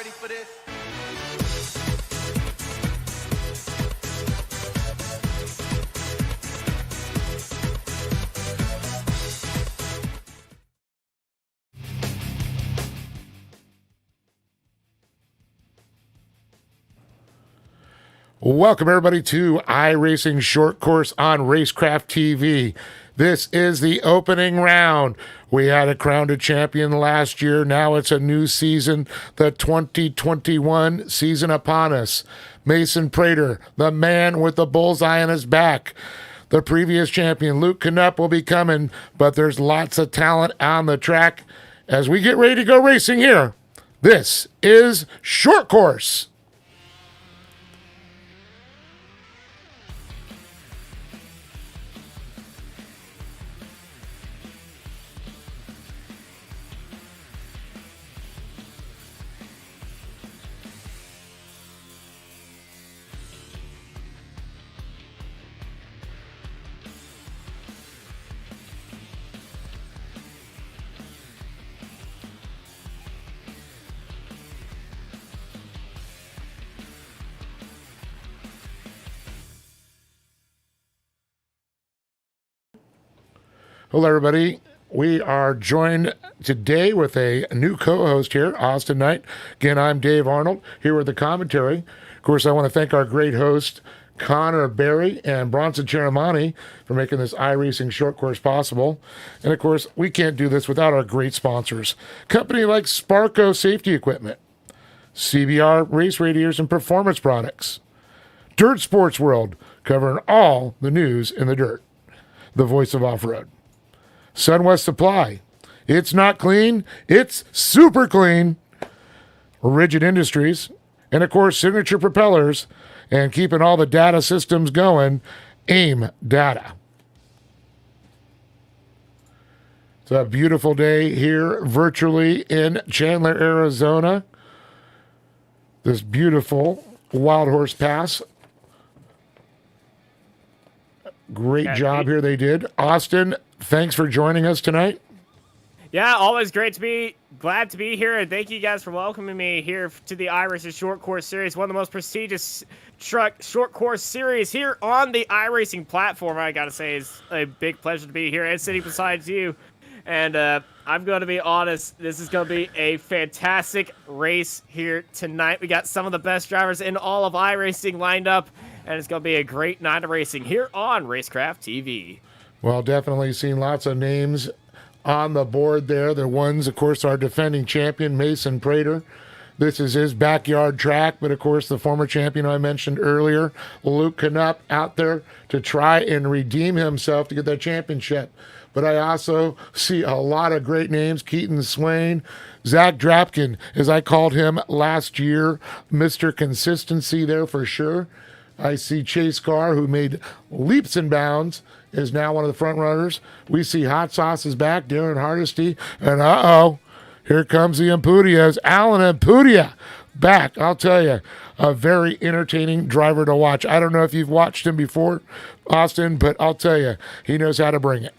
ready for this? Welcome, everybody, to iRacing Short Course on Racecraft TV. This is the opening round. We had a crowned champion last year. Now it's a new season, the 2021 season upon us. Mason Prater, the man with the bullseye on his back. The previous champion, Luke Knupp, will be coming, but there's lots of talent on the track. As we get ready to go racing here, this is Short Course. Hello, everybody. We are joined today with a new co-host here, Austin Knight. Again, I'm Dave Arnold, here with the commentary. Of course, I want to thank our great host, Connor Berry and Bronson Ceremonies, for making this iRacing short course possible. And, of course, we can't do this without our great sponsors. Company like Sparco Safety Equipment, CBR Race Radiators and Performance Products, Dirt Sports World, covering all the news in the dirt, the voice of off-road. Sunwest Supply. It's not clean. It's super clean. Rigid Industries. And, of course, Signature Propellers. And keeping all the data systems going, AIM Data. It's a beautiful day here virtually in Chandler, Arizona. This beautiful Wild Horse Pass. Great job here they did. Austin, thanks for joining us tonight. Yeah, always great to be glad to be here, and thank you guys for welcoming me here to the iRacing Short Course Series, one of the most prestigious truck short course series here on the iRacing platform. I gotta say, it's a big pleasure to be here and sitting beside you. And I'm going to be honest, this is going to be a fantastic race here tonight. We got some of the best drivers in all of iRacing lined up, and it's going to be a great night of racing here on Racecraft TV. Well, definitely seen lots of names on the board there. The ones, of course, our defending champion, Mason Prater. This is his backyard track, but, of course, the former champion I mentioned earlier, Luke Knupp, out there to try and redeem himself to get that championship. But I also see a lot of great names. Keaton Swain, Zach Drapkin, as I called him last year, Mr. Consistency there for sure. I see Chase Carr, who made leaps and bounds, is now one of the front runners. We see Hot Sauce is back, Darren Hardesty, and here comes the Impudias, Alan Impudia back. I'll tell you, a very entertaining driver to watch. I don't know if you've watched him before, Austin, but I'll tell you, he knows how to bring it.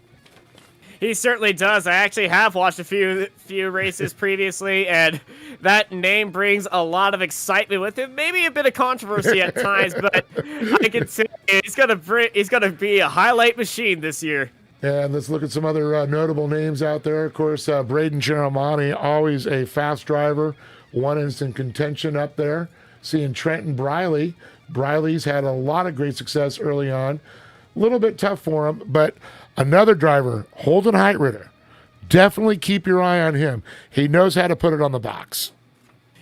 He certainly does. I actually have watched a few races previously, and that name brings a lot of excitement with him. Maybe a bit of controversy at times, but I can say he's gonna be a highlight machine this year. And let's look at some other notable names out there. Of course, Braden Ceremonies, always a fast driver, one instant contention up there. Seeing Trenton Briley. Briley's had a lot of great success early on. A little bit tough for him, but another driver, Holden Heitritter. Definitely keep your eye on him. He knows how to put it on the box.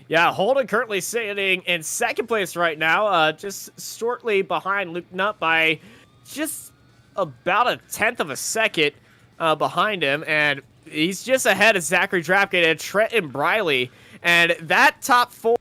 Yeah, Holden currently sitting in second place right now, just shortly behind Luke Knupp by just about a tenth of a second behind him, and he's just ahead of Zachary Drapkin and Trenton Briley. And that top four.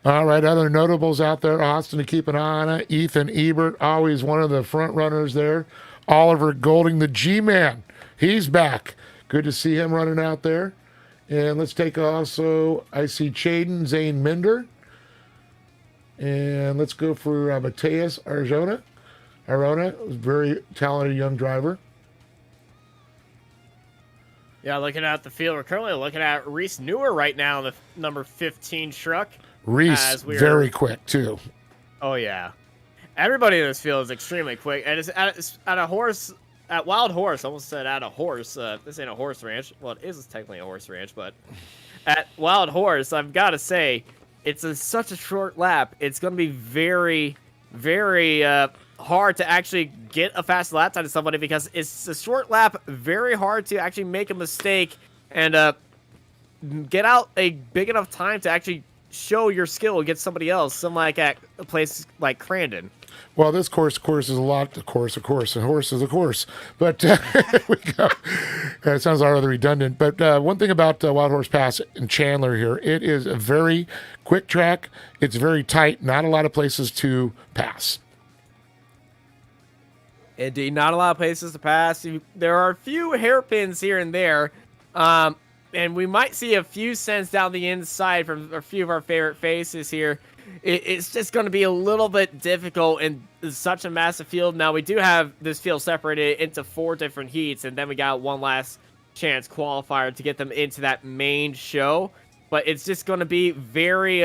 All right, other notables out there, Austin, to keep an eye on it. Ethan Ebert, always one of the front runners there. Oliver Golding, the G-Man, he's back. Good to see him running out there. And let's take also, I see Chaden Zane Minder. And let's go for Mateus Arjona. Arona was a very talented young driver. Yeah, looking at the field, we're currently looking at Reese Newer right now in the number 15 truck. Reese, very quick, too. Oh, yeah. Everybody in this field is extremely quick. And it's at a horse, at Wild Horse, I almost said at a horse. This ain't a horse ranch. Well, it is technically a horse ranch, but at Wild Horse, I've got to say, it's such a short lap. It's going to be very, very hard to actually get a fast lap time to somebody because it's a short lap, very hard to actually make a mistake and get out a big enough time to actually show your skill against somebody else, some like at a place like Crandon. Well, this course is a lot. Of course, and horse is a course. But we go. It sounds rather redundant. But one thing about Wild Horse Pass in Chandler here, it is a very quick track. It's very tight. Not a lot of places to pass. Indeed, not a lot of places to pass. There are a few hairpins here and there. And we might see a few cents down the inside from a few of our favorite faces here. It's just going to be a little bit difficult in such a massive field. Now, we do have this field separated into 4 different heats, and then we got one last chance qualifier to get them into that main show. But it's just going to be very,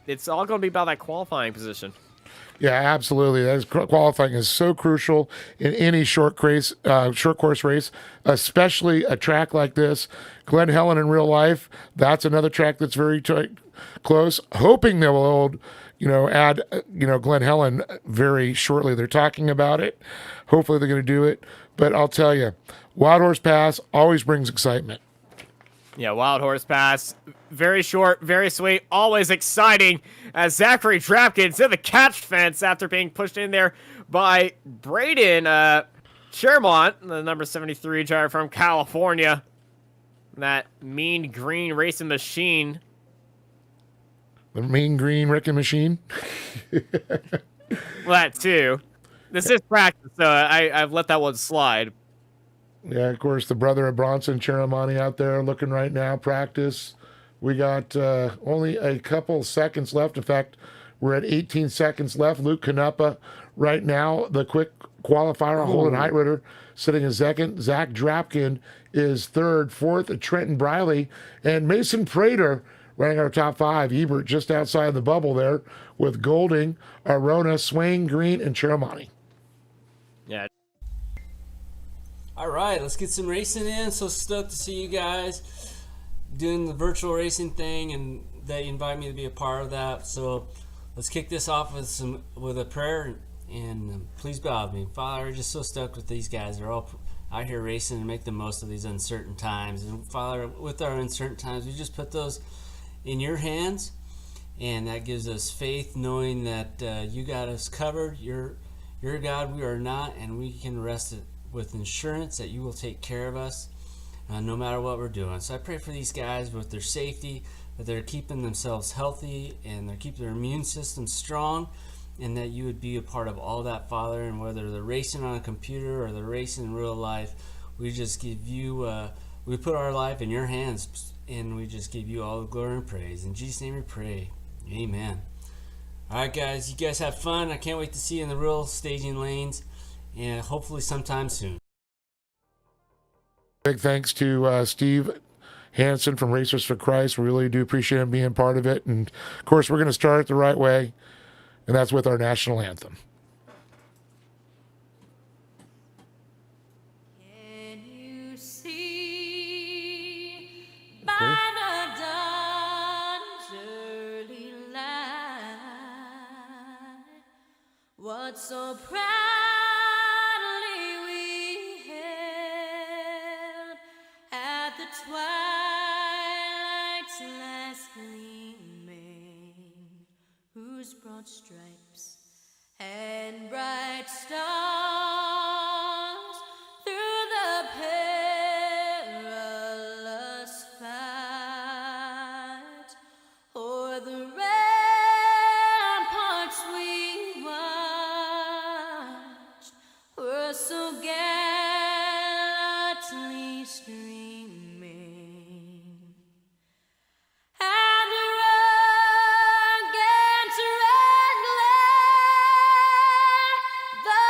it's all going to be about that qualifying position. Yeah, absolutely. Qualifying is so crucial in any short course race, especially a track like this. Glen Helen in real life, that's another track that's very close. Hoping they will add Glen Helen very shortly. They're talking about it. Hopefully they're going to do it. But I'll tell you, Wild Horse Pass always brings excitement. Yeah, Wild Horse Pass. Very short, very sweet, always exciting as Zachary Drapkins in the catch fence after being pushed in there by Braden Chermont, the number 73 driver from California. That mean green racing machine. The mean green wrecking machine? Well, that too. This is practice, so I've let that one slide. Yeah, of course, the brother of Bronson Ceremony out there looking right now, practice. We got only a couple seconds left. In fact, we're at 18 seconds left. Luke Canepa right now, the quick qualifier, Holden Heitritter sitting in second. Zach Drapkin is third. Fourth, Trenton Briley. And Mason Prater running our top 5. Ebert just outside the bubble there with Golding, Arona, Swain, Green, and Ceremony. Yeah. All right, let's get some racing in. So stoked to see you guys doing the virtual racing thing and that you invite me to be a part of that. So let's kick this off with a prayer and please bow with me. Father, we're just so stoked with these guys. They're all out here racing and make the most of these uncertain times. And Father, with our uncertain times, we just put those in your hands, and that gives us faith knowing that you got us covered. You're God, we are not, and we can rest with insurance that you will take care of us no matter what we're doing. So I pray for these guys with their safety, that they're keeping themselves healthy and they're keeping their immune system strong, and that you would be a part of all that, Father. And whether they're racing on a computer or they're racing in real life, we just give you, we put our life in your hands, and we just give you all the glory and praise. In Jesus' name we pray. Amen. All right, guys, you guys have fun. I can't wait to see you in the real staging lanes, and hopefully sometime soon. Big thanks to Steve Hansen from Racers for Christ. We really do appreciate him being part of it. And, of course, we're going to start it the right way, and that's with our national anthem. Can you see by the dawn's early light what so proudly we hailed at the twilight's last gleaming, whose broad stripes and bright stars through the perilous fight o'er the ramparts we watched were so gallantly streaming. And the rugged red glare, the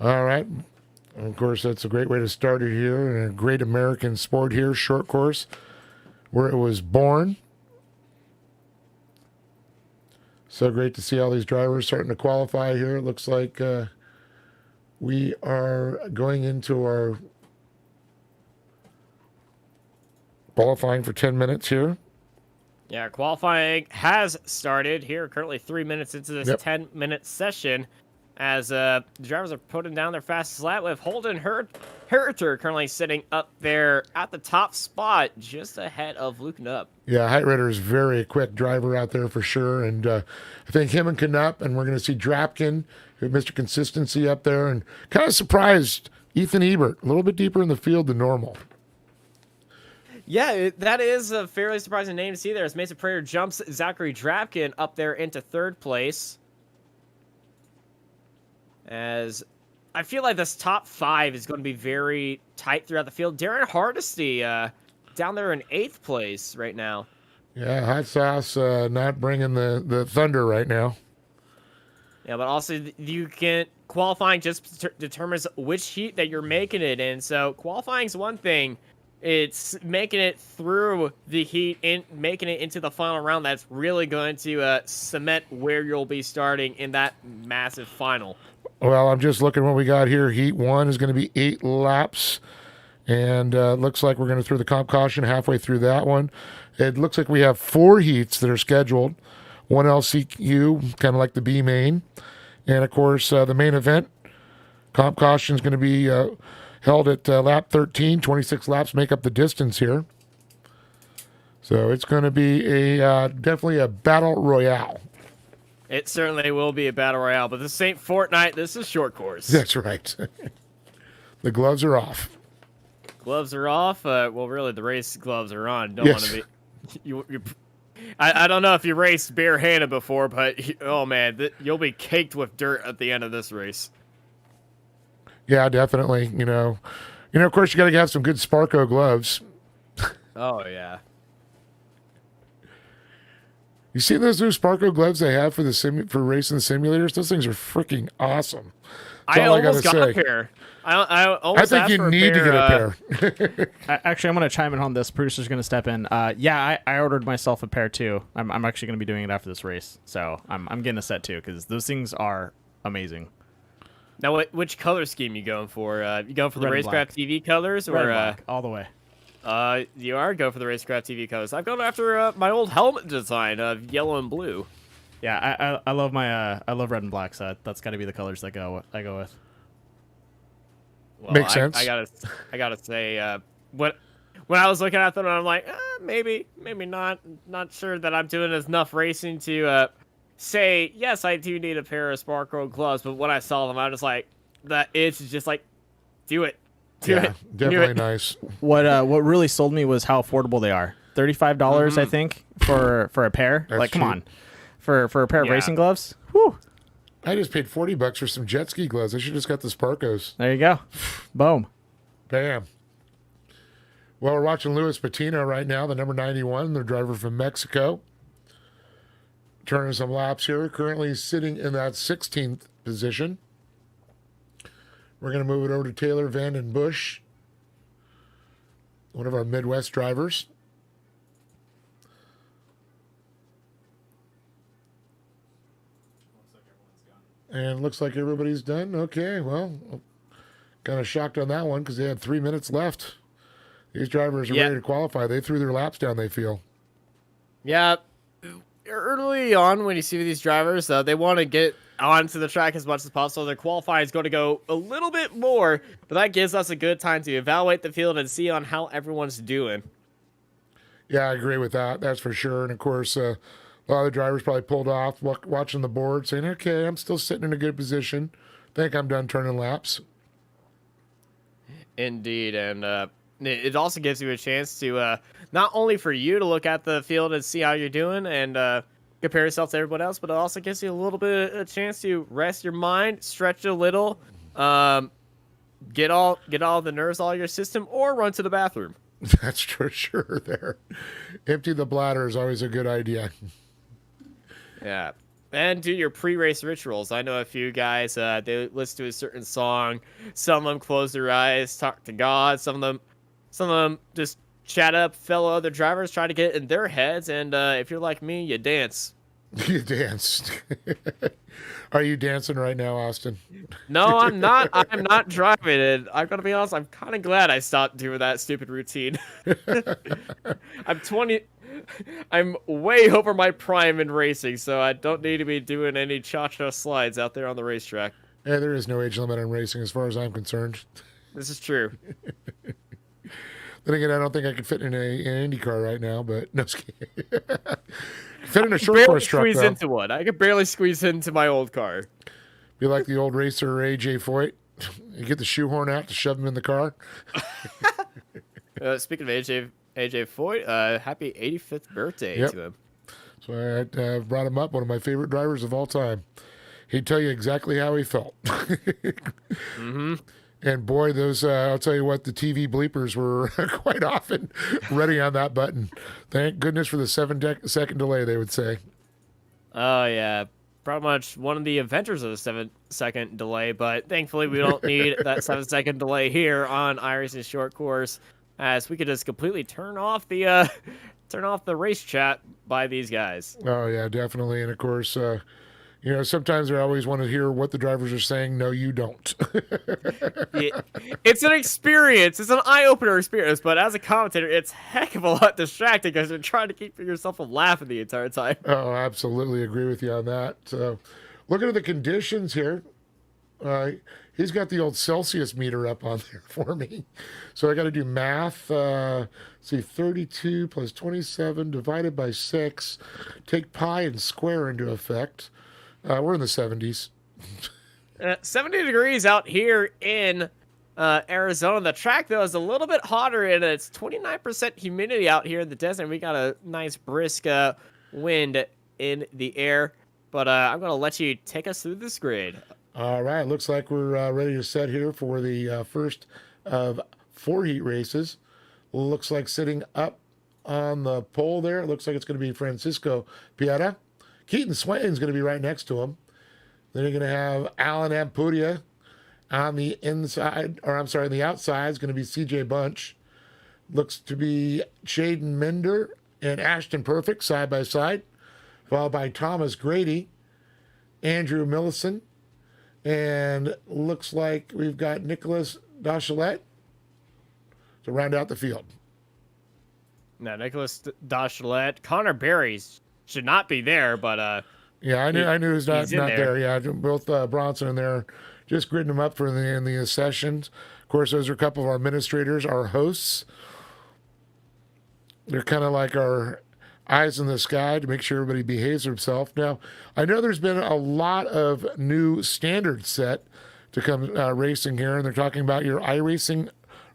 All right. And of course, that's a great way to start it here, and a great American sport here, short course, where it was born. So great to see all these drivers starting to qualify here. It looks like we are going into our qualifying for 10 minutes here. Yeah, qualifying has started here. Currently 3 minutes into this 10-minute session as the drivers are putting down their fastest lap with Holden Herter currently sitting up there at the top spot just ahead of Luke Knupp. Yeah, Heitritter is very quick driver out there for sure. And I think him and Knupp, and we're going to see Drapkin, Mr. Consistency up there. And kind of surprised Ethan Ebert, a little bit deeper in the field than normal. Yeah, that is a fairly surprising name to see there as Mason Prater jumps Zachary Drapkin up there into third place. As I feel like this top 5 is going to be very tight throughout the field. Darren Hardesty down there in 8th place right now. Yeah, Hot Sauce not bringing the thunder right now. Yeah, but also you can qualifying just determines which heat that you're making it in. So qualifying is one thing. It's making it through the heat and making it into the final round that's really going to cement where you'll be starting in that massive final. Well, I'm just looking what we got here. Heat 1 is going to be 8 laps. And looks like we're going to throw the comp caution halfway through that one. It looks like we have 4 heats that are scheduled. 1 LCQ, kind of like the B main. And, of course, the main event, comp caution is going to be held at lap 13. 26 laps make up the distance here. So it's going to be definitely a battle royale. It certainly will be a battle royale, but this ain't Fortnite. This is short course. That's right. The gloves are off. Gloves are off. Well, really, the race gloves are on. Don't Yes. want to be. I don't know if you raced barehanded before, but oh man, you'll be caked with dirt at the end of this race. Yeah, definitely. Of course, you got to have some good Sparko gloves. Oh yeah. You see those new Sparko gloves they have for for racing the simulators? Those things are freaking awesome. That's I all almost gotta got say. a pair. I I almost think asked you for need to get a pair. Actually, I'm going to chime in on this. Producer's going to step in. Yeah, I ordered myself a pair too. I'm actually going to be doing it after this race, so I'm getting a set too because those things are amazing. Now, which color scheme you going for? You going for the Red and black. Racecraft TV colors, or Red and black, all the way. you are going for the Racecraft TV colors? I've gone after my old helmet design of yellow and blue. Yeah, I love my I love red and black, so that's got to be the colors that I go with. Well, Makes sense. I gotta say, when I was looking at them, I'm like, maybe not. Not sure that I'm doing enough racing to say yes. I do need a pair of Sparkle gloves, but when I saw them, I was like, that it's just like, do it, do Yeah, it, definitely do it. nice. What really sold me was how affordable they are. $35, I think, for a pair. That's Like, come cheap. on, for a pair of Yeah. racing gloves. Whew. I just paid $40 for some jet ski gloves. I should just got the Sparkos. There you go. Boom. Bam. Well, we're watching Luis Patino right now, the number 91, the driver from Mexico. Turning some laps here. Currently sitting in that 16th position. We're going to move it over to Taylor Vanden Bush, one of our Midwest drivers. And looks like everybody's done. Okay, well, kind of shocked on that one because they had 3 minutes left. These drivers are Yeah. ready to qualify. They threw their laps down, they feel. Yeah, early on when you see these drivers, they want to get onto the track as much as possible. Their qualifying is going to go a little bit more, but that gives us a good time to evaluate the field and see on how everyone's doing. Yeah, I agree with that. That's for sure. And of course, a lot of the drivers probably pulled off, watching the board, saying, okay, I'm still sitting in a good position. Think I'm done turning laps. Indeed, and it also gives you a chance to not only for you to look at the field and see how you're doing and compare yourself to everyone else, but it also gives you a little bit of a chance to rest your mind, stretch a little, get all the nerves out of your system, or run to the bathroom. That's for sure there. Empty the bladder is always a good idea. Yeah. and do your pre-race rituals. I know a few guys, they listen to a certain song. Some of them close their eyes, talk to God. Some of them just chat up fellow other drivers, try to get it in their heads. And if you're like me, you dance. You danced. Are you dancing right now, Austin? No, I'm not. I'm not driving it. I'm gonna be honest. I'm kind of glad I stopped doing that stupid routine. I'm 20. I'm way over my prime in racing, so I don't need to be doing any cha-cha slides out there on the racetrack. Yeah, there is no age limit on racing as far as I'm concerned. This is true. Then again, I don't think I could fit in an Indy car right now, but no, just kidding. Fit in a short Barely course truck, squeeze though. into one. I could barely squeeze into my old car. Be like the old racer AJ Foyt. You get the shoehorn out to shove him in the car. Speaking of AJ Foyt, happy 85th birthday to him. So I brought him up, one of my favorite drivers of all time. He'd tell you exactly how he felt. Mm-hmm. And boy, those, I'll tell you what, the TV bleepers were quite often ready on that button. Thank goodness for the 7-second delay, they would say. Oh, yeah. Pretty much one of the inventors of the 7-second delay, but thankfully we don't need that 7-second delay here on iRacing Short Course, as we could just completely turn off the race chat by these guys. Oh, yeah, definitely. And of course, sometimes I always want to hear what the drivers are saying. No, you don't. It's an experience. It's an eye-opener experience, but as a commentator, it's heck of a lot distracting because you're trying to keep yourself from laughing the entire time. Oh, I absolutely agree with you on that. So, looking at the conditions here, he's got the old Celsius meter up on there for me. So I got to do math. See, 32 plus 27 divided by 6. Take pi and square into effect. We're in the 70s. 70 degrees out here in Arizona. The track, though, is a little bit hotter, and it's 29% humidity out here in the desert. We got a nice brisk wind in the air. But I'm going to let you take us through this grid. All right. Looks like we're ready to set here for the first of 4 heat races. Looks like sitting up on the pole there, it looks like it's going to be Francisco Pieta. Keaton Swain's going to be right next to him. Then you're going to have Alan Ampudia on the inside, or I'm sorry, on the outside is going to be CJ Bunch. Looks to be Shaden Minder and Ashton Perfect side by side, followed by Thomas Grady, Andrew Millison, and looks like we've got Nicholas Dachelet to round out the field. Now, Nicholas Dachelet, Connor Berries should not be there, but yeah, I knew he's not there. there. Yeah, both Bronson and there, just gridding them up for in the sessions. Of course, those are a couple of our administrators, our hosts. They're kind of like our eyes in the sky to make sure everybody behaves themselves. Now, I know there's been a lot of new standards set to come racing here, and they're talking about your iRacing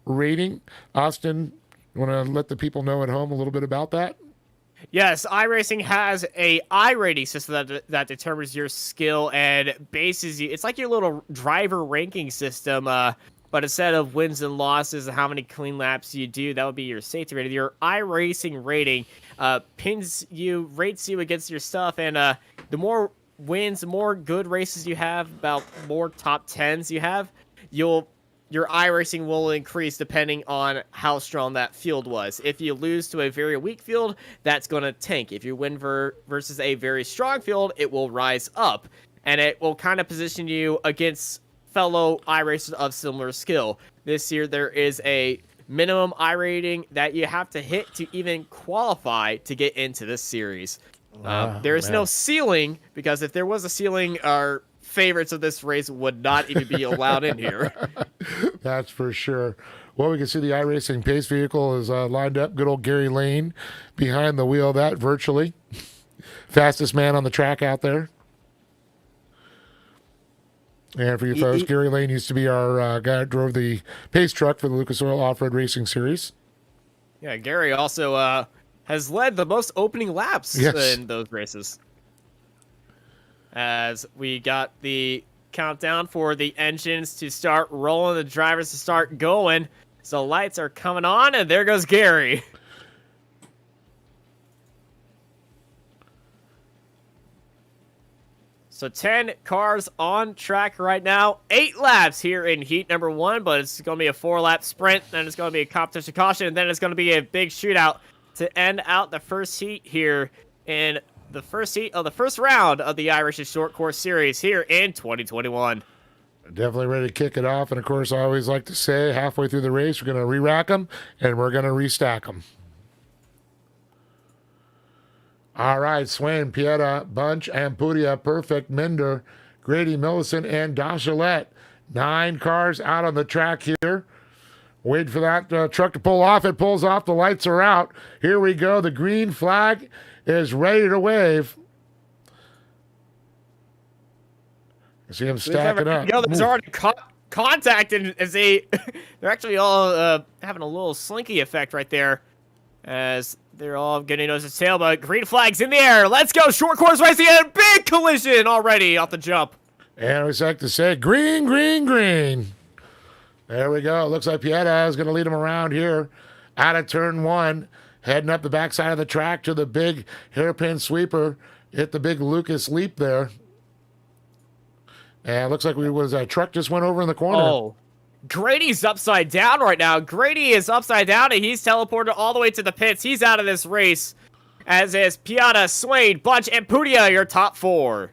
rating. Austin, you want to let the people know at home a little bit about that? Yes, iRacing has a iRating system that determines your skill and bases you. It's like your little driver ranking system, but instead of wins and losses and how many clean laps you do, that would be your safety rating. Your iRacing rating rates you against your stuff, and the more wins, the more good races you have, about more top 10s you have, your iRacing will increase depending on how strong that field was. If you lose to a very weak field, that's going to tank. If you win versus a very strong field, it will rise up. And it will kind of position you against fellow iRacers of similar skill. This year, there is a minimum iRating that you have to hit to even qualify to get into this series. There is no ceiling, because if there was a ceiling, our favorites of this race would not even be allowed in here. That's for sure. Well, we can see the iRacing pace vehicle is lined up. Good old Gary Lane behind the wheel of that virtually. Fastest man on the track out there. And for you folks, Gary Lane used to be our guy that drove the pace truck for the Lucas Oil Off-Road Racing Series. Yeah, Gary also has led the most opening laps in those races. As we got the countdown for the engines to start rolling, the drivers to start going. So lights are coming on, and there goes Gary. So 10 cars on track right now. 8 laps here in heat number 1, but it's going to be a 4-lap sprint. Then it's going to be a competition caution, and then it's going to be a big shootout to end out the first heat here in the first heat of the first round of the iRacing Short Course Series here in 2021. Definitely ready to kick it off. And of course, I always like to say halfway through the race, we're going to re-rack them and we're going to restack them. All right, Swain, Pieta, Bunch, Ampudia, Perfect, Minder, Grady, Millicent, and Dachilette. 9 cars out on the track here. Wait for that truck to pull off. It pulls off. The lights are out. Here we go. The green flag is ready to wave. I see him stacking up. There's already contact, and as they're actually all having a little slinky effect right there, as they're all getting nose to tail. But green flag's in the air. Let's go, short course racing, and a big collision already off the jump. And I always like to say, green, green, green. There we go. Looks like Pieta is going to lead him around here out of turn 1, heading up the backside of the track to the big hairpin sweeper. Hit the big Lucas leap there. And it looks like a truck just went over in the corner. Oh, Grady's upside down right now. Grady is upside down, and he's teleported all the way to the pits. He's out of this race, as is Pieta, Swain, Bunch, and Pudia, your top 4.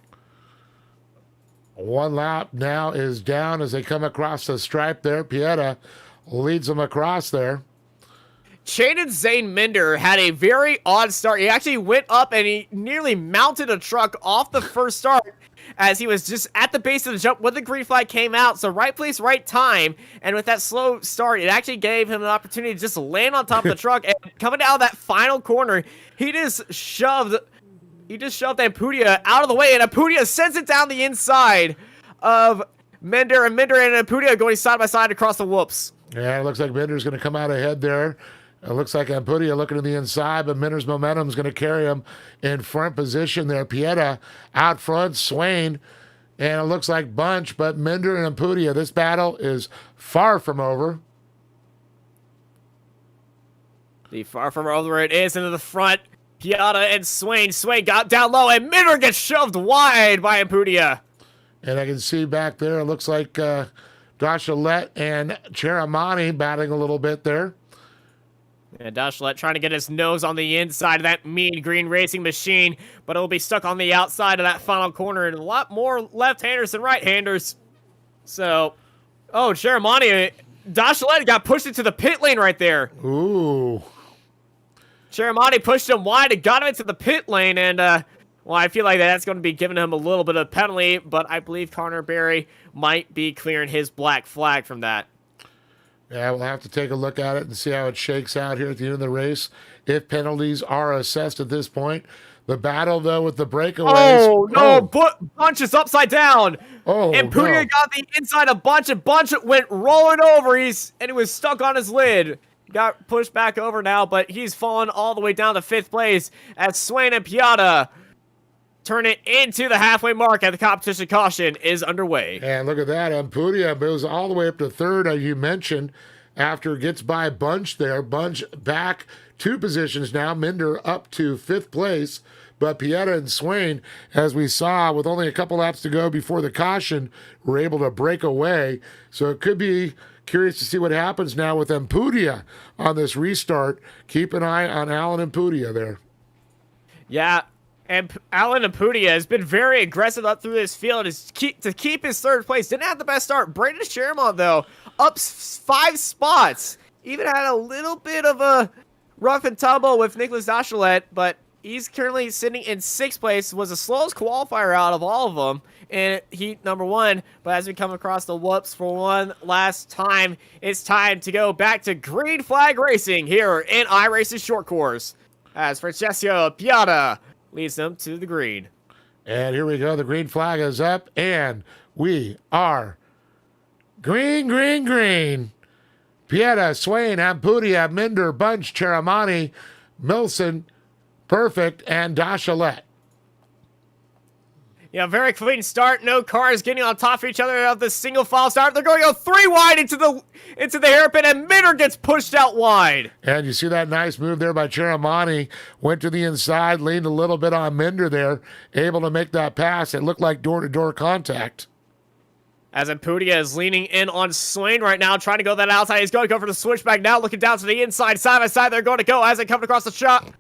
1 lap now is down as they come across the stripe there. Pieta leads them across there. Shaden Zane Minder had a very odd start. He actually went up and he nearly mounted a truck off the first start as he was just at the base of the jump when the green flag came out. So right place, right time. And with that slow start, it actually gave him an opportunity to just land on top of the truck. And coming out of that final corner, he just shoved Ampudia out of the way, and Ampudia sends it down the inside of Minder, and Minder and Ampudia going side by side across the whoops. Yeah, it looks like Minder's going to come out ahead there. It looks like Ampudia looking to the inside, but Minder's momentum is going to carry him in front position there. Pieta out front, Swain, and it looks like Bunch, but Minder and Ampudia, this battle is far from over. The far from over it is into the front. Pieta and Swain. Swain got down low, and Minder gets shoved wide by Ampudia. And I can see back there, it looks like Dachilette and Ceremonies battling a little bit there. And Dachilette trying to get his nose on the inside of that mean green racing machine, but it'll be stuck on the outside of that final corner, and a lot more left-handers than right-handers. So, oh, Ceremonies, Dachilette got pushed into the pit lane right there. Ooh. Ceremonies pushed him wide and got him into the pit lane, and, well, I feel like that's going to be giving him a little bit of penalty, but I believe Connor Berry might be clearing his black flag from that. Yeah, we'll have to take a look at it and see how it shakes out here at the end of the race, if penalties are assessed at this point. The battle, though, with the breakaways. Oh, no, Bunch is upside down. Oh, and Pudia no. got the inside of Bunch, and Bunch went rolling over. And he was stuck on his lid. Got pushed back over now, but he's fallen all the way down to 5th place as Swain and Pieta turn it into the halfway mark, and the competition caution is underway. And look at that. Ampudia goes all the way up to 3rd, as you mentioned, after it gets by Bunch there. Bunch back 2 positions now. Minder up to 5th place. But Pieta and Swain, as we saw, with only a couple laps to go before the caution, were able to break away. So it could be curious to see what happens now with Ampudia on this restart. Keep an eye on Alan Ampudia there. Yeah, and Alan Ampudia has been very aggressive up through this field to keep his 3rd place. Didn't have the best start. Brandon Shermont, though, up 5 spots. Even had a little bit of a rough and tumble with Nicholas Dachilette, but he's currently sitting in 6th place. Was the slowest qualifier out of all of them in heat number 1. But as we come across the whoops for one last time, it's time to go back to green flag racing here in iRacing Short Course, as Francesco Pieta leads them to the green. And here we go. The green flag is up, and we are green, green, green. Pieta, Swain, Ampudia, Minder, Bunch, Ceremonies, Milson, Perfect, and Dachilette. Yeah, very clean start. No cars getting on top of each other of the single file start. They're going to go 3 wide into the hairpin, and Minder gets pushed out wide. And you see that nice move there by Ceremonies. Went to the inside, leaned a little bit on Minder there, able to make that pass. It looked like door-to-door contact. As Ampudia is leaning in on Swain right now, trying to go that outside. He's going to go for the switchback now, looking down to the inside. Side by side, they're going to go as they come across the shot.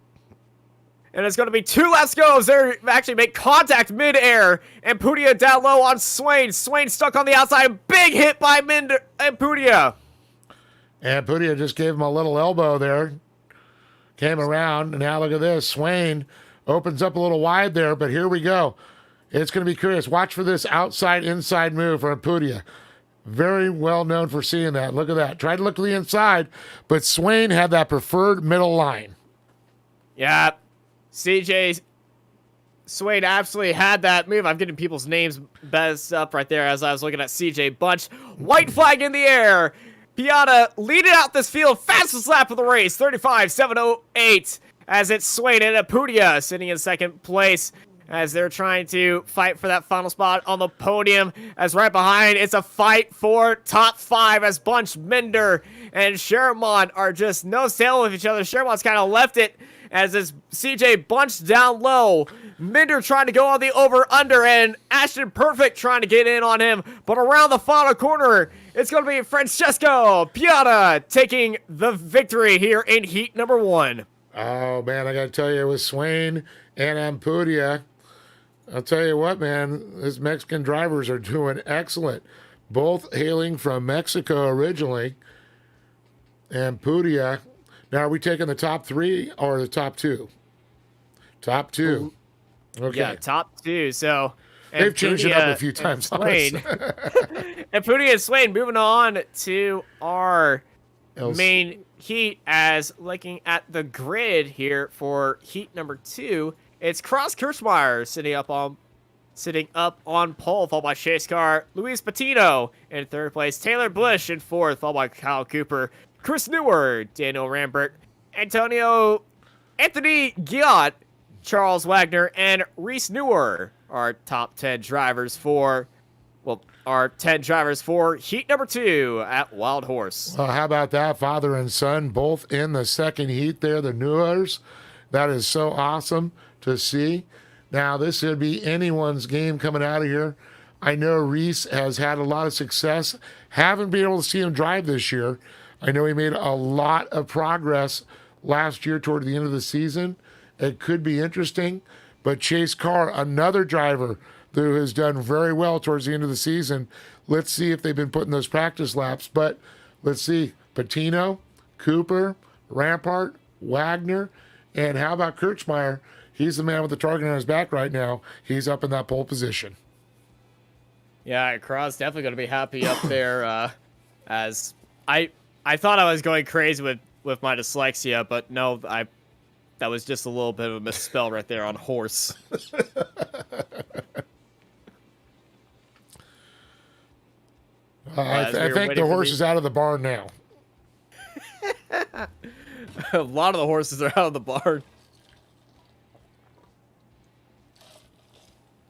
And it's going to be 2 left goes. They actually make contact mid-air. Ampudia down low on Swain. Swain stuck on the outside. Big hit by Ampudia. Ampudia just gave him a little elbow there. Came around, and now look at this. Swain opens up a little wide there, but here we go. It's going to be curious. Watch for this outside-inside move for Ampudia. Very well known for seeing that. Look at that. Tried to look to the inside, but Swain had that preferred middle line. Yeah. CJ Swain absolutely had that move. I'm getting people's names messed up right there as I was looking at CJ Bunch. White flag in the air. Piata leading out this field. Fastest lap of the race. 35.708 as it's Swain and Ampudia sitting in second place as they're trying to fight for that final spot on the podium. As right behind, it's a fight for top 5 as Bunch, Minder, and Sherman are just no sale with each other. Sherman's kind of left it as it's CJ Bunch down low. Minder trying to go on the over-under, and Ashton Perfect trying to get in on him. But around the final corner, it's going to be Francesco Piata taking the victory here in heat number 1. Oh, man, I got to tell you, it was Swain and Ampudia. I'll tell you what, man, these Mexican drivers are doing excellent. Both hailing from Mexico originally. Ampudia. Now, are we taking the top 3 or the top 2? Top 2. Okay. Yeah, top 2. So they've changed it up a few times. Swain. Ampudia and Swain moving on to our main heat. As looking at the grid here for heat number 2, it's Cross Kirchmeier sitting up on pole, followed by Chase Carr, Luis Patino in 3rd place, Taylor Bush in 4th, followed by Kyle Cooper, Chris Newer, Daniel Rambert, Anthony Giot, Charles Wagner, and Reese Newer are top 10 drivers for, our 10 drivers for heat number 2 at Wild Horse. Well, how about that? Father and son both in the second heat there, the Newers. That is so awesome to see. Now, this would be anyone's game coming out of here. I know Reese has had a lot of success. Haven't been able to see him drive this year. I know he made a lot of progress last year toward the end of the season. It could be interesting. But Chase Carr, another driver who has done very well towards the end of the season. Let's see if they've been putting those practice laps. But let's see. Patino, Cooper, Rampart, Wagner, and how about Kirchmeier? He's the man with the target on his back right now. He's up in that pole position. Yeah, Crow's definitely going to be happy up there. As I thought I was going crazy with my dyslexia, but no, that was just a little bit of a misspell right there on horse. I think the horse is out of the barn now. A lot of the horses are out of the barn.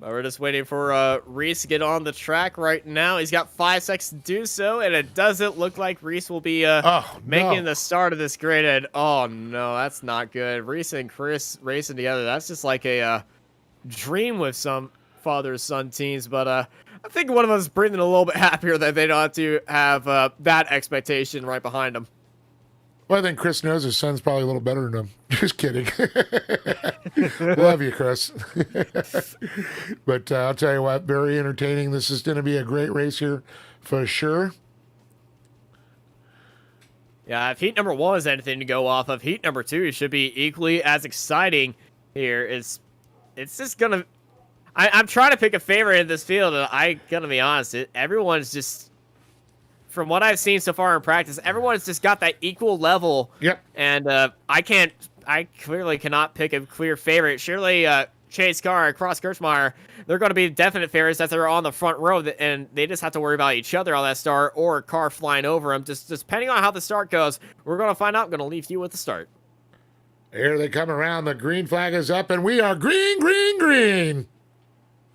But we're just waiting for Reese to get on the track right now. He's got 5 seconds to do so, and it doesn't look like Reese will be making the start of this grid. And oh no, that's not good. Reese and Chris racing together. That's just like a dream with some father-son teams. But I think one of us is breathing a little bit happier that they don't have to have that expectation right behind them. Well, I think Chris knows his son's probably a little better than him. Just kidding. Love you, Chris. But I'll tell you what, very entertaining. This is going to be a great race here for sure. Yeah, if heat number 1 is anything to go off of, heat number 2 should be equally as exciting here. It's just going to... I'm trying to pick a favorite in this field, and I got to be honest, everyone's just... From what I've seen so far in practice, everyone's just got that equal level. Yep. And I clearly cannot pick a clear favorite. Surely Chase Carr and Cross Kirchmeier, they're going to be definite favorites that they're on the front row, and they just have to worry about each other on that start or Carr flying over them. Just depending on how the start goes, we're going to find out. I'm going to leave you with the start. Here they come around. The green flag is up, and we are green, green, green.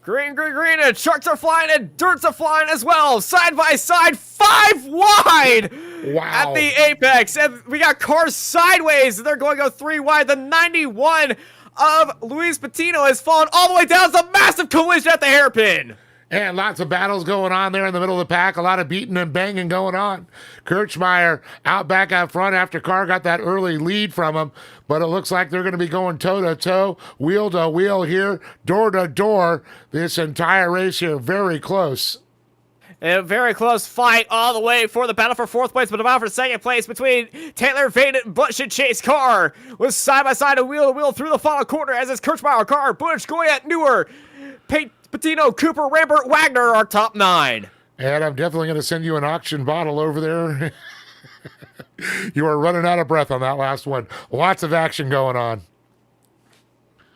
Green, green, green, and trucks are flying, and dirts are flying as well. Side by side, 5 wide Wow. at the apex. And we got cars sideways. They're going to go 3 wide. The 91 of Luis Patino has fallen all the way down. It's a massive collision at the hairpin. And lots of battles going on there in the middle of the pack. A lot of beating and banging going on. Kirchmeier out back out front after Carr got that early lead from him. But it looks like they're going to be going toe-to-toe, wheel to wheel here, door to door. This entire race here, very close. A very close fight all the way for the battle for 4th place, but about for 2nd place between Taylor Vaden and Bush and Chase Carr. With side-by-side and wheel-to-wheel through the final corner as it's Kirchmeier, Carr, Bush, Goyette, Newer, Patino, Cooper, Rambert, Wagner are top 9. And I'm definitely going to send you an auction bottle over there. You are running out of breath on that last one. Lots of action going on.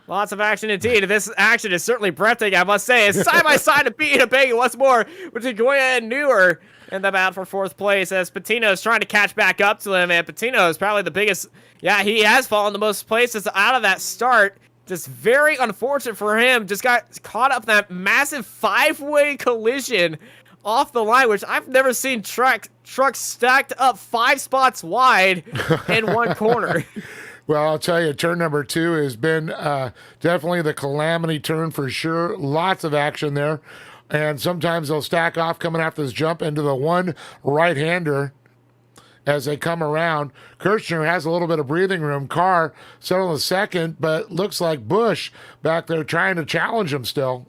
Lots of action indeed. This action is certainly breathtaking, I must say. It's side-by-side and beating a bang once more between Goya and Newer in the battle for 4th place as Patino is trying to catch back up to him. And Patino is probably the biggest. Yeah, he has fallen the most places out of that start. Just very unfortunate for him. Just got caught up in that massive 5-way collision off the line, which I've never seen trucks stacked up 5 spots wide in one corner. Well, I'll tell you, turn number 2 has been definitely the calamity turn for sure. Lots of action there. And sometimes they'll stack off coming after this jump into the one right-hander as they come around. Kirchner has a little bit of breathing room. Carr settled the second, but looks like Bush back there trying to challenge him still.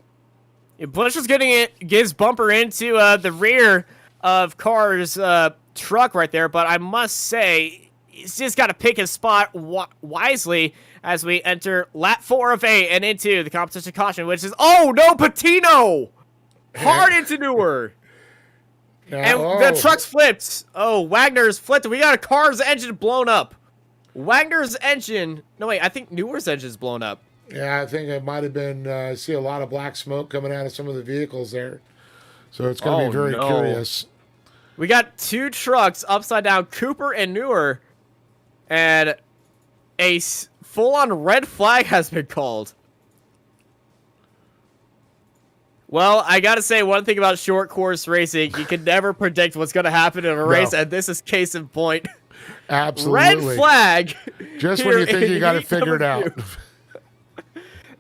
Bush is getting his bumper into the rear of Carr's truck right there, but I must say, he's just got to pick his spot wisely as we enter lap 4 of 8 and into the competition caution, which is, oh no, Patino! Hard into Newer. And the truck's flipped. Oh, Wagner's flipped. We got a car's engine blown up. Wagner's engine. No, wait. I think Newer's engine's blown up. Yeah, I think it might have been. I see a lot of black smoke coming out of some of the vehicles there. So it's going to be very curious. We got 2 trucks upside down, Cooper and Newer. And a full-on red flag has been called. Well, I gotta say one thing about short course racing, you can never predict what's gonna happen in a race, and this is case in point. Absolutely. Red flag. Just when you think you got it figured out.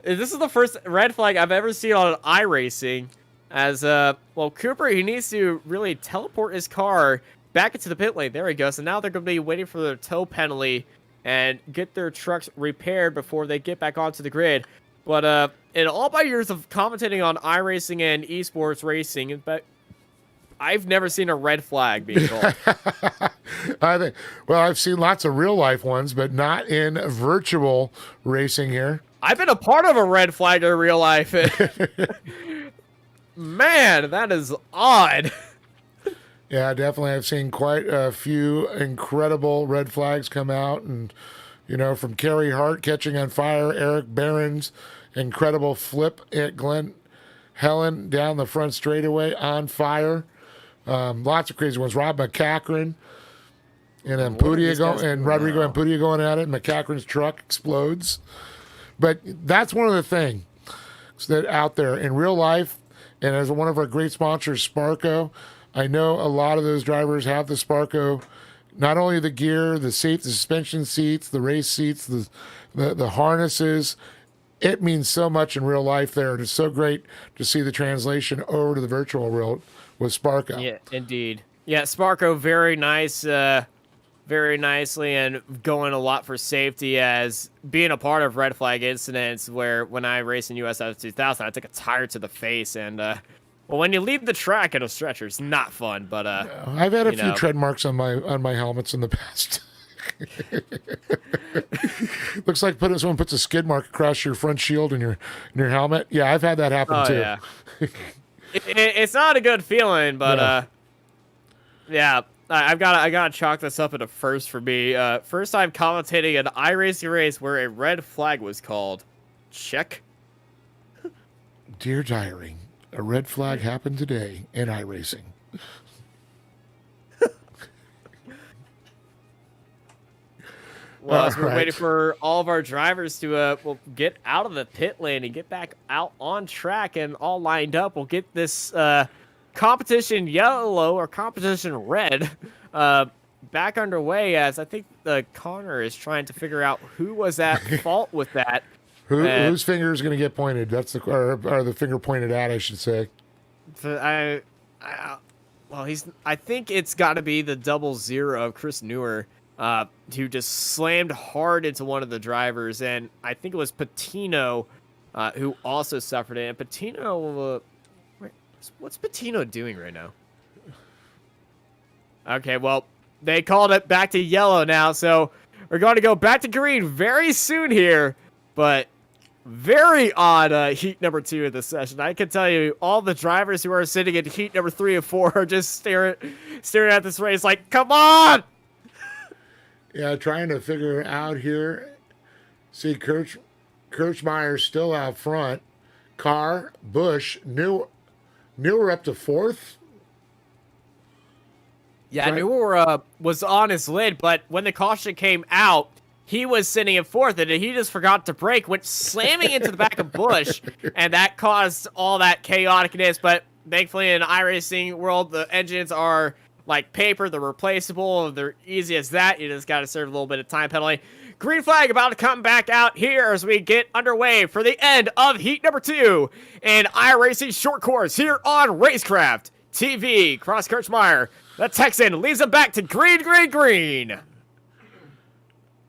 This is the first red flag I've ever seen on iRacing. As, well, Cooper, he needs to really teleport his car back into the pit lane. There he goes. So now they're going to be waiting for their tow penalty and get their trucks repaired before they get back onto the grid. But, in all my years of commentating on iRacing and esports racing, but I've never seen a red flag being called. I've seen lots of real life ones, but not in virtual racing here. I've been a part of a red flag in real life. Man, that is odd. Yeah, definitely. I've seen quite a few incredible red flags come out. And, you know, from Kerry Hart catching on fire, Eric Barron's incredible flip at Glen Helen down the front straightaway on fire. Lots of crazy ones. Rob McCachran and Rodrigo Ampudia going at it. And McCachran's truck explodes. But that's one of the things that out there in real life, and as one of our great sponsors, Sparco, I know a lot of those drivers have the Sparco, not only the gear, the suspension seats, the race seats, the harnesses. It means so much in real life there. And it's so great to see the translation over to the virtual world with Sparco. Yeah, indeed. Yeah, Sparco, very nice, very nicely, and going a lot for safety as being a part of red flag incidents where when I raced in USF 2000, I took a tire to the face. And, well, when you leave the track in a stretcher, it's not fun. But I've had a few tread marks on my helmets in the past. Looks like someone puts a skid mark across your front shield and your helmet. Yeah, I've had that happen too. Yeah. It's not a good feeling, but yeah, I gotta chalk this up at a first for me. First time commentating an iRacing race where a red flag was called. Check. Dear diary, a red flag happened today in iRacing. Well, as we're Alright. waiting for all of our drivers to get out of the pit lane and get back out on track and all lined up, we'll get this competition yellow or competition red back underway, as I think Connor is trying to figure out who was at fault with that. Whose finger is going to get pointed? That's or the finger pointed at, I should say. I think it's got to be the 00 of Chris Newer, who just slammed hard into one of the drivers, and I think it was Patino who also suffered it. And Patino, what's Patino doing right now? Okay, well, they called it back to yellow now, so we're going to go back to green very soon here, but very odd heat number 2 of the session. I can tell you, all the drivers who are sitting in heat number 3 and 4 are just staring at this race like, come on! Yeah, trying to figure out here. See, Kirchmeyer's still out front. Carr, Bush, Newer up to 4th. Yeah, Right. Newer was on his lid, but when the caution came out, he was sitting in 4th, and he just forgot to brake, went slamming into the back of Bush, and that caused all that chaoticness. But thankfully, in iRacing world, the engines are like paper, they're replaceable, they're easy as that. You just got to serve a little bit of time penalty. Green flag about to come back out here as we get underway for the end of heat number 2 in iRacing short course here on Racecraft TV. Cross Kirchmeyer, the Texan, leads him back to green, green, green.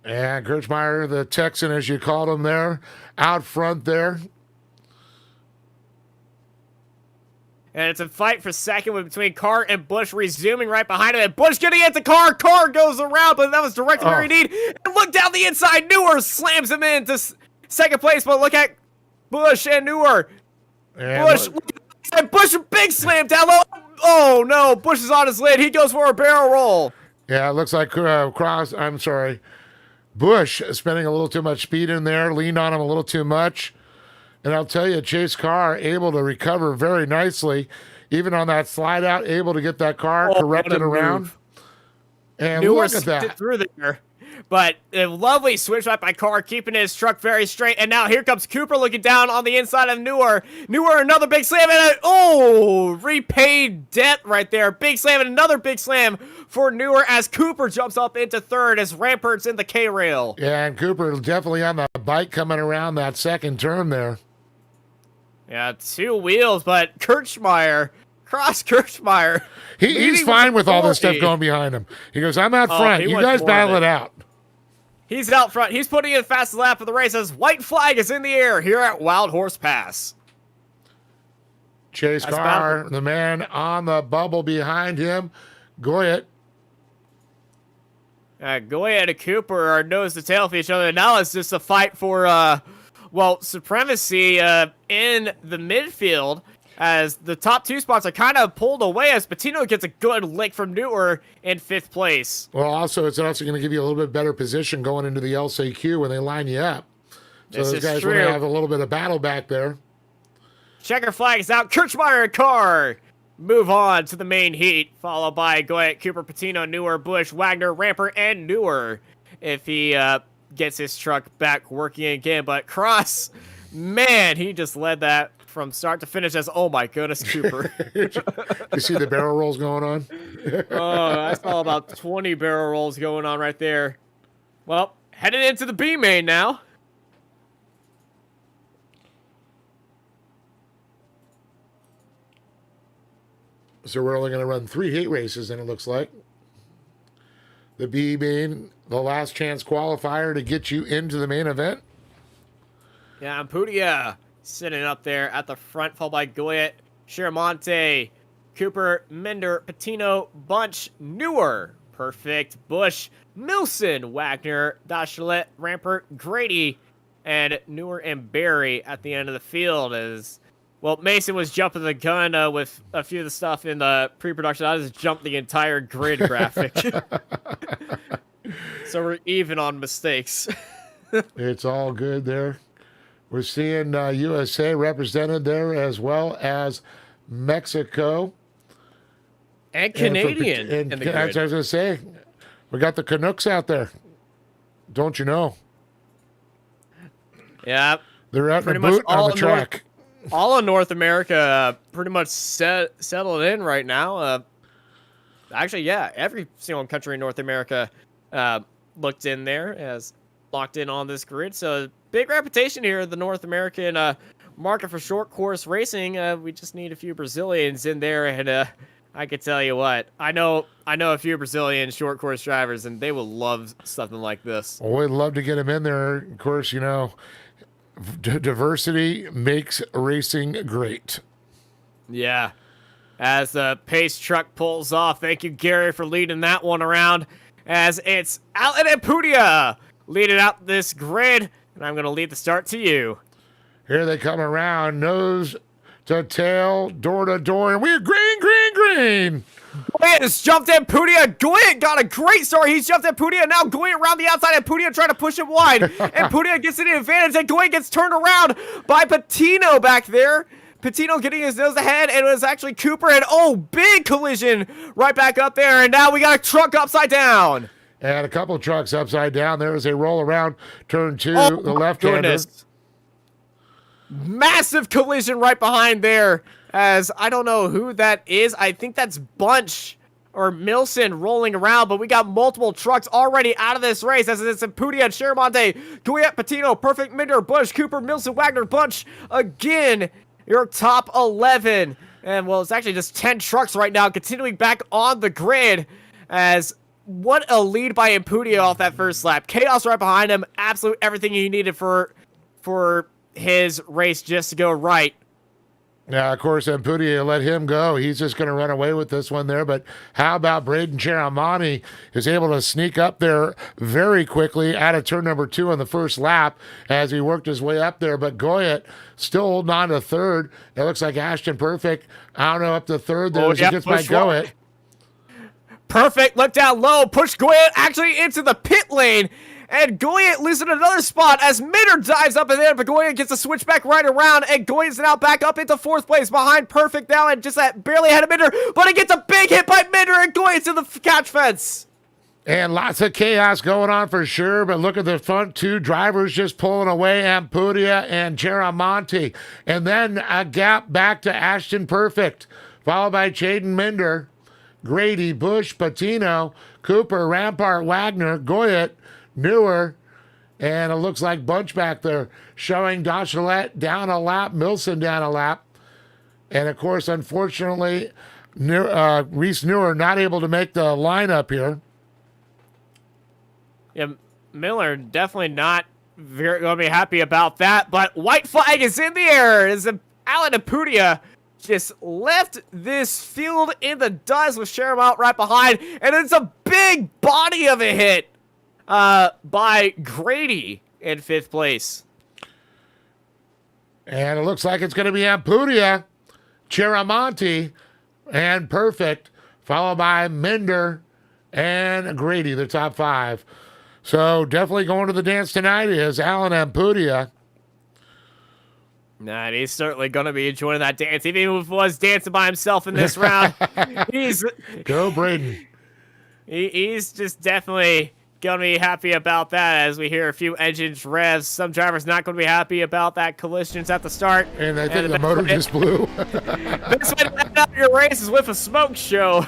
And Kirchmeyer, the Texan, as you called him there, out front there. And it's a fight for second between Carr and Bush, resuming right behind him. And Bush getting into Carr. Carr goes around, but that was directly where he need. And look down the inside. Newer slams him into second place, but look at Bush and Newer. And Bush, and Bush, a big slam down low. Oh, no. Bush is on his lid. He goes for a barrel roll. yeah, it looks like Bush spending a little too much speed in there, leaned on him a little too much. And I'll tell you, Chase Carr able to recover very nicely, even on that slide out, able to get that car corrected around. Move. And Newer look at that. through there. But a lovely switch back by Carr, keeping his truck very straight. And now here comes Cooper looking down on the inside of Newer. Newer, another big slam. And repaid debt right there. Big slam and another big slam for Newer as Cooper jumps up into 3rd as Rampart's in the K-rail. Yeah, and Cooper definitely on the bike coming around that second turn there. Yeah, 2 wheels, but Kirchmeyer, Cross Kirchmeyer. He's fine with all this stuff going behind him. He goes, I'm out front. he You wants guys more battle of it it. out. He's out front. He's putting in the fastest lap of the race as white flag is in the air here at Wild Horse Pass. Chase That's Carr, about- the man on the bubble behind him. Goyet. Goya and Cooper are nose to tail for each other. Now it's just a fight for, supremacy in the midfield as the top 2 spots are kind of pulled away as Patino gets a good lick from Newer in 5th place. Well, also, it's also going to give you a little bit better position going into the LCQ when they line you up. So This those is guys true. want to have a little bit of battle back there. Checker flag is out. Kirchmeyer and Carr move on to the main heat, followed by Goyet, Cooper, Patino, Newer, Bush, Wagner, Rampart, and Newer if he gets his truck back working again. But Cross, man, he just led that from start to finish as, oh my goodness, Cooper. You see the barrel rolls going on? Oh, I saw about 20 barrel rolls going on right there. Well, headed into the B main now. So we're only going to run 3 heat races, and it looks like. The B main, the last chance qualifier to get you into the main event. Yeah, and Pudia sitting up there at the front, followed by Goyet, Shiramonte, Cooper, Mender, Patino, Bunch, Newer, Perfect, Bush, Milson, Wagner, Dachelet, Rampart, Grady, and Newer and Barry at the end of the field. As well, Mason was jumping the gun with a few of the stuff in the pre-production. I just jumped the entire grid graphic. So we're even on mistakes. It's all good there. We're seeing USA represented there as well as Mexico. And Canadian in the That's what I grid. was going to say. We got the Canucks out there. don't you know? Yeah. They're out in Pretty a much boot all on the in North- track. All of North America pretty much settled in right now. Actually, yeah, every single country in North America looked in there, as locked in on this grid. So big reputation here in the North American market for short course racing. We just need a few Brazilians in there, and I can tell you what, I know a few Brazilian short course drivers, and they will love something like this. Well, we'd love to get them in there. Of course, you know, diversity makes racing great. Yeah. As the pace truck pulls off, thank you, Gary, for leading that one around. As it's Alan and Pudia leading out this grid, and I'm going to lead the start to you. Here they come around, nose to tail, door to door, and we're green. Goyet has jumped in Pudia. Goyet got a great start. He's jumped in Pudia. Now Goyet around the outside, and Pudia trying to push it wide. And Pudia gets an advantage, and Goyet gets turned around by Patino back there. Patino getting his nose ahead, and it was actually Cooper, and big collision right back up there, and now we got a truck upside down. And a couple of trucks upside down there as they roll around turn 2, Oh, the left-hander. goodness. Massive collision right behind there, as I don't know who that is. I think that's Bunch or Milson rolling around, but we got multiple trucks already out of this race, as it's Pudia and Cheramonte, Goyet, Patino, Perfect, Minder, Bush, Cooper, Milson, Wagner, Bunch. Again, your top 11. And, well, it's actually just 10 trucks right now, continuing back on the grid, as what a lead by Impudia off that first lap. Chaos right behind him, absolute everything he needed for his race just to go right. Now, of course, Empudia let him go. He's just going to run away with this one there. But how about Braden Cheramani is able to sneak up there very quickly out of turn number 2 on the first lap as he worked his way up there. But Goyet still holding on to third. It looks like Ashton Perfect, I don't know, up to third there as he gets by Goyet. Perfect, look down low, push Goyet actually into the pit lane. And Goyet losing another spot as Minder dives up in there, but Goyet gets a switch back right around, and Goyet's now back up into 4th place behind Perfect now, and just that barely ahead of Minder, but he gets a big hit by Minder, and Goyet's in the catch fence. And lots of chaos going on for sure, but look at the front 2 drivers just pulling away, Ampudia and Cheramonte. And then a gap back to Ashton Perfect, followed by Chaden Minder, Grady, Bush, Patino, Cooper, Rampart, Wagner, Goyet, Newer, and it looks like Bunch back there showing Dachelet down a lap, Milson down a lap. And, of course, unfortunately, Reese Newer not able to make the lineup here. Yeah, Miller definitely not going to be happy about that, but white flag is in the air as Alan Apudia just left this field in the dust with Cheramont right behind, and it's a big body of a hit by Grady in 5th place. And it looks like it's going to be Ampudia, Cheramonte, and Perfect, followed by Minder and Grady, the top 5. So definitely going to the dance tonight is Alan Ampudia. Nah, and he's certainly going to be enjoying that dance, even if he was dancing by himself in this round. Go Braden. He's just definitely going to be happy about that as we hear a few engines revs. Some drivers not going to be happy about that collisions at the start. And I think the motor just blew. This way to end up your races with a smoke show.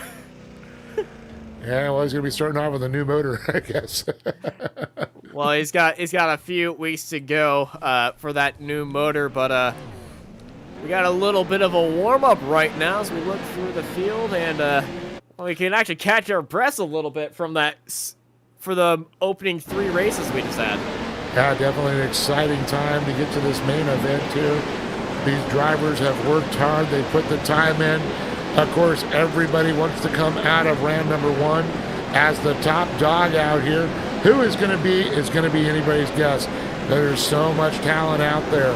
Yeah, well, he's going to be starting off with a new motor, I guess. Well, he's got a few weeks to go for that new motor, but we got a little bit of a warm-up right now as we look through the field, and we can actually catch our breaths a little bit from that for the opening 3 races we just had. Yeah, definitely an exciting time to get to this main event, too. These drivers have worked hard. They put the time in. Of course, everybody wants to come out of round number 1 as the top dog out here. Who is going to be is going to be anybody's guess. There's so much talent out there.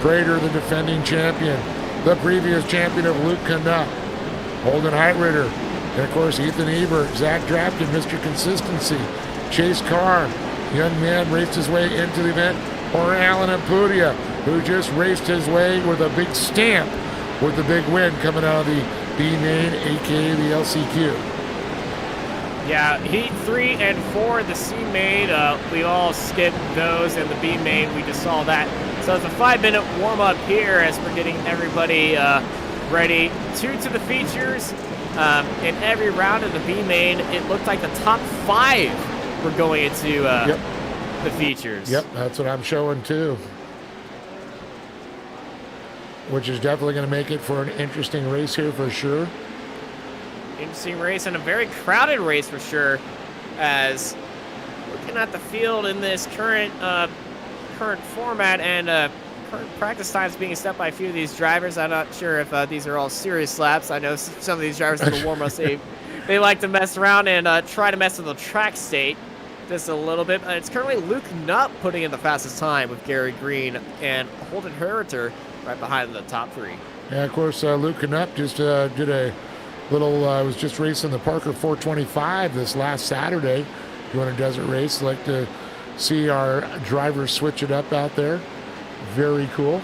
Prater, the defending champion, the previous champion of Luke Canuck, Holden Heitritter, and of course Ethan Ebert, Zach Drafton, Mr. Consistency, Chase Carr, young man raced his way into the event, or Alan Ampudia, who just raced his way with a big stamp with the big win coming out of the B main, aka the LCQ. Yeah, Heat 3 and 4, the C main, we all skipped those, and the B main, we just saw that. So it's a 5-minute warm-up here as we're getting everybody ready. 2 to the features. In every round of the B main, it looked like the top 5 were going into the features. Yep, that's what I'm showing too. Which is definitely going to make it for an interesting race here for sure. Interesting race and a very crowded race for sure. As looking at the field in this current format and current practice times being set by a few of these drivers, I'm not sure if these are all serious laps. I know some of these drivers in the warm-ups they like to mess around and try to mess with the track state just a little bit. It's currently Luke Nutt putting in the fastest time with Gary Green and Holden Herter right behind the top 3. Yeah, of course, Luke Knupp just did a little, was just racing the Parker 425 this last Saturday, doing a desert race. Like to see our drivers switch it up out there. Very cool.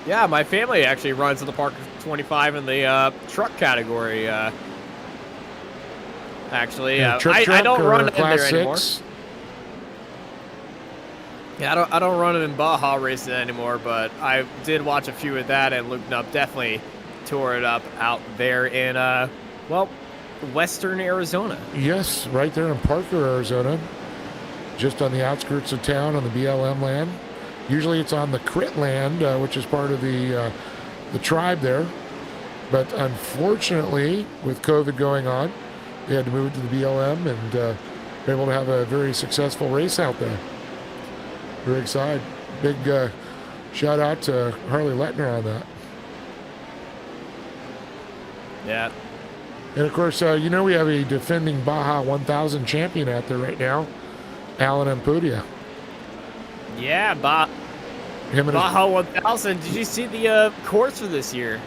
Yeah, my family actually runs in the Parker 25 in the truck category. Actually, I don't run it in there anymore. Yeah, I don't run it in Baja racing anymore, but I did watch a few of that, and Luke Nupp definitely tore it up out there in, well, western Arizona. Yes, right there in Parker, Arizona, just on the outskirts of town on the BLM land. Usually it's on the Crit land, which is part of the tribe there. But unfortunately, with COVID going on, they had to move it to the BLM and were able to have a very successful race out there. Very excited. Big shout out to Harley Lettner on that. Yeah. And of course, you know, we have a defending Baja 1000 champion out there right now, Alan Ampudia. Yeah, Him and Baja 1000. Did you see the course for this year?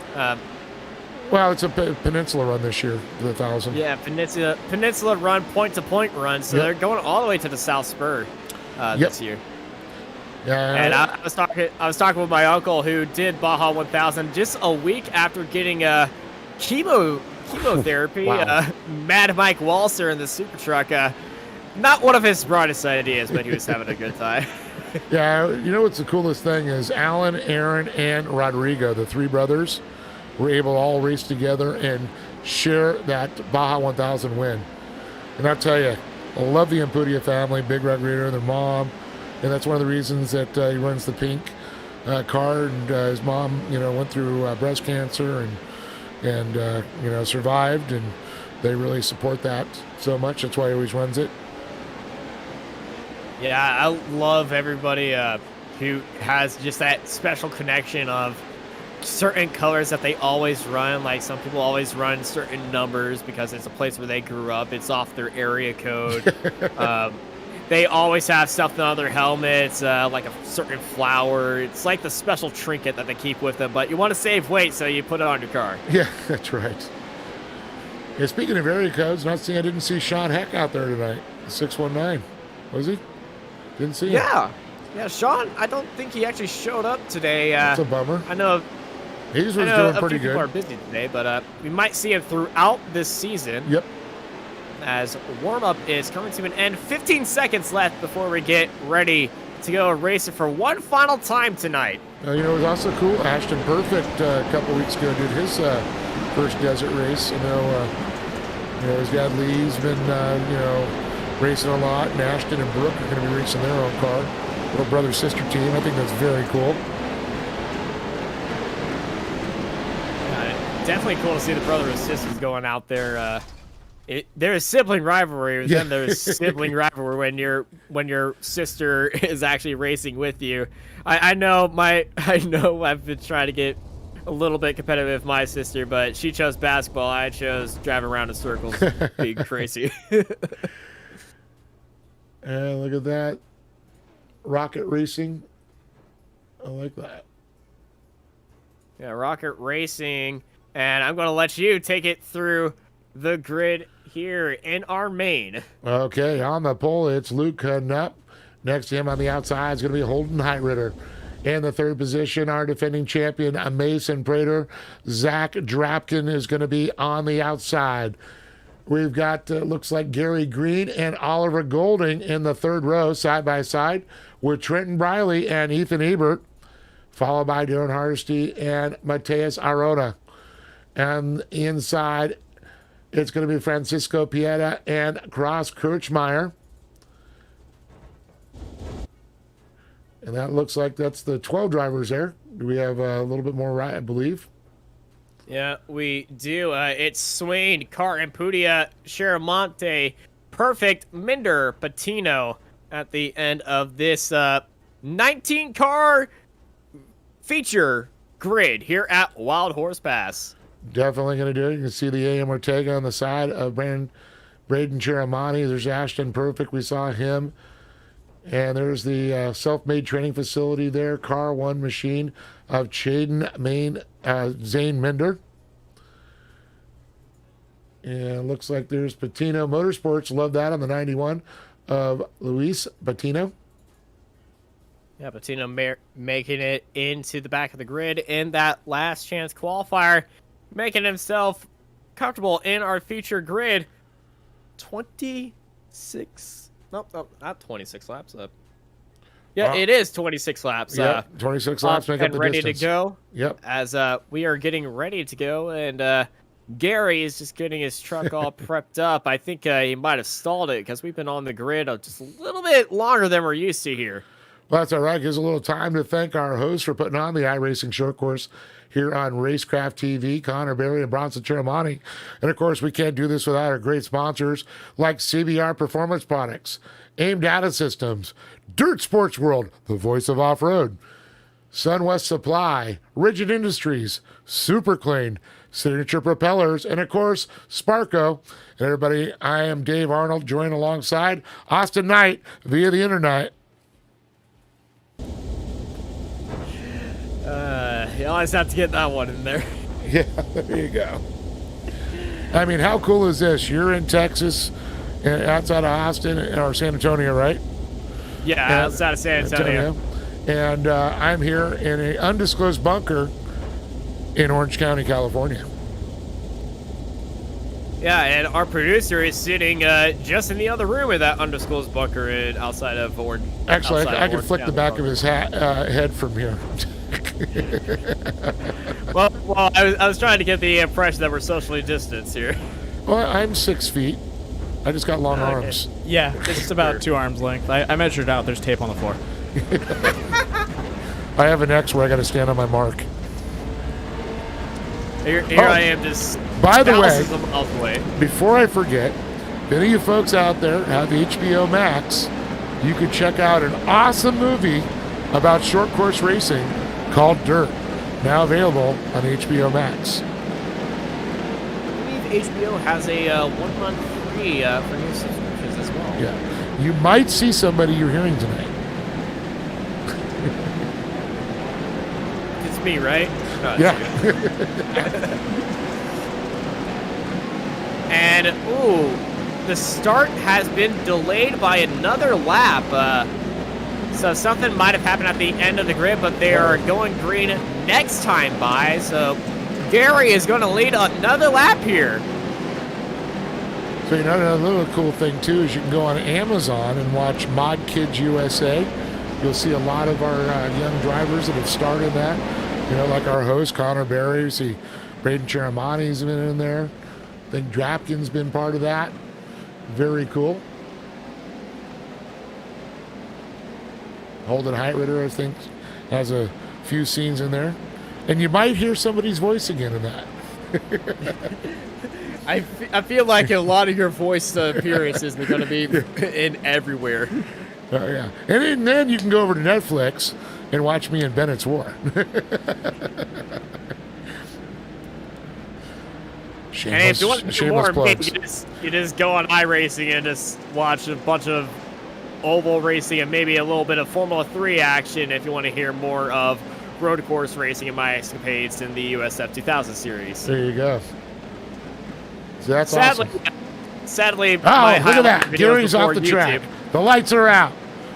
Well, it's a peninsula run this year, the 1000. Yeah, peninsula run, point-to-point run. So they're going all the way to the South Spur this year. Yeah, and I was talking with my uncle who did Baja 1000 just a week after getting chemotherapy. Wow. Mad Mike Walser in the super truck. Not one of his brightest ideas, but he was having a good time. Yeah, you know what's the coolest thing is Alan, Aaron, and Rodrigo, the 3 brothers, were able to all race together and share that Baja 1000 win. And I'll tell you, I love the Ampudia family, Big Rodrigo, their mom, and that's one of the reasons that he runs the pink car. And his mom, you know, went through breast cancer and you know, survived, and they really support that so much. That's why he always runs it. Yeah, I love everybody who has just that special connection of certain colors that they always run. Like some people always run certain numbers because it's a place where they grew up. It's off their area code. They always have something on their helmets, like a certain flower. It's like the special trinket that they keep with them. But you want to save weight, so you put it on your car. Yeah, that's right. Yeah, speaking of area codes, I didn't see Sean Heck out there tonight. 619, was he? Didn't see him. Yeah, Sean, I don't think he actually showed up today. That's a bummer. I know he was doing pretty good. People are busy today, but we might see him throughout this season. Yep. As warm-up is coming to an end. 15 seconds left before we get ready to go racing for one final time tonight. You know, it was also cool. Ashton Perfect a couple weeks ago did his first desert race. You know, his dad Lee's been, you know, racing a lot, and Ashton and Brooke are going to be racing their own car. Little brother-sister team. I think that's very cool. Definitely cool to see the brother and sisters going out there. There's sibling rivalry, then there's sibling rivalry when your sister is actually racing with you. I know I've been trying to get a little bit competitive with my sister, but she chose basketball. I chose driving around in circles, being crazy. And look at that. Rocket Racing. I like that. Yeah, Rocket Racing. And I'm going to let you take it through the grid here in our main. Okay, on the pole, it's Luke Knupp. Next to him on the outside is going to be Holden Heitritter. In the third position, our defending champion, Mason Prater. Zach Drapkin is going to be on the outside. We've got, looks like Gary Green and Oliver Golding in the third row, side by side, with Trenton Briley and Ethan Ebert, followed by Darren Hardesty and Mateus Arota. And inside, it's going to be Francisco Pieta and Cross Kirchmeier. And that looks like that's the 12 drivers there. We have a little bit more right, I believe. Yeah, we do. It's Swain, Carr, Impudia, Sheramonte, Perfect, Minder, Patino at the end of this 19-car feature grid here at Wild Horse Pass. Definitely going to do it. You can see the AM Ortega on the side of Braden Cheramani. There's Ashton Perfect. We saw him. And there's the self-made training facility there, Car One Machine of Zane Minder. And it looks like there's Patino Motorsports. Love that on the 91 of Luis Patino. Yeah, Patino making it into the back of the grid in that last chance qualifier, making himself comfortable in our feature grid. 26. Nope, not 26 laps up. Yeah, it is 26 laps. Yeah, 26 laps make up the ready distance. to go. Yep. As we are getting ready to go, and Gary is just getting his truck all prepped up. I think he might have stalled it because we've been on the grid just a little bit longer than we're used to here. Well, that's all right. Gives a little time to thank our hosts for putting on the iRacing short course here on Racecraft TV, Connor Berry and Bronson Cheramani. And, of course, we can't do this without our great sponsors like CBR Performance Products, AIM Data Systems, Dirt Sports World, the voice of off-road, SunWest Supply, Rigid Industries, Superclean, Signature Propellers, and, of course, Sparco. And, everybody, I am Dave Arnold, joined alongside Austin Knight via the internet. You always have to get that one in there. Yeah, there you go. I mean, how cool is this? You're in Texas, outside of Austin, or San Antonio, right? Yeah, outside of San Antonio. And I'm here in an undisclosed bunker in Orange County, California. Yeah, and our producer is sitting just in the other room in that undisclosed bunker outside of Orange. Actually, I can flick the back of his head from here. well, I was trying to get the impression that we're socially distanced here. Well, I'm 6 feet. I just got long arms. Yeah, it's about 2 arms length. I measured out. There's tape on the floor. I have an X where I got to stand on my mark. Here I am just by the way, thousands of miles away. Before I forget, if any of you folks out there have HBO Max, you could check out an awesome movie about short course racing called Dirt, now available on HBO Max. I believe HBO has a 1 month free for new subscriptions as well. Yeah, you might see somebody you're hearing tonight. It's me, right? No, it's Yeah. you. And the start has been delayed by another lap. So something might have happened at the end of the grid, but they are going green next time by. So Gary is going to lead another lap here. So you know, another little cool thing too is you can go on Amazon and watch Mod Kids USA. You'll see a lot of our young drivers that have started that. You know, like our host Connor Berry. You see Braden Cheramani's been in there. I think Drapkin's been part of that. Very cool. Holden Heitritter, I think, has a few scenes in there. And you might hear somebody's voice again in that. I feel like a lot of your voice appearances are going to be in everywhere. Oh, yeah. And then you can go over to Netflix and watch me in Bennett's War. And if you want to do more, you just go on iRacing and just watch a bunch of oval racing and maybe a little bit of Formula 3 action if you want to hear more of road course racing and my escapades in the USF 2000 series. There you go. So that's sadly, awesome. Sadly, look at that. Gary's off the track. The lights are out.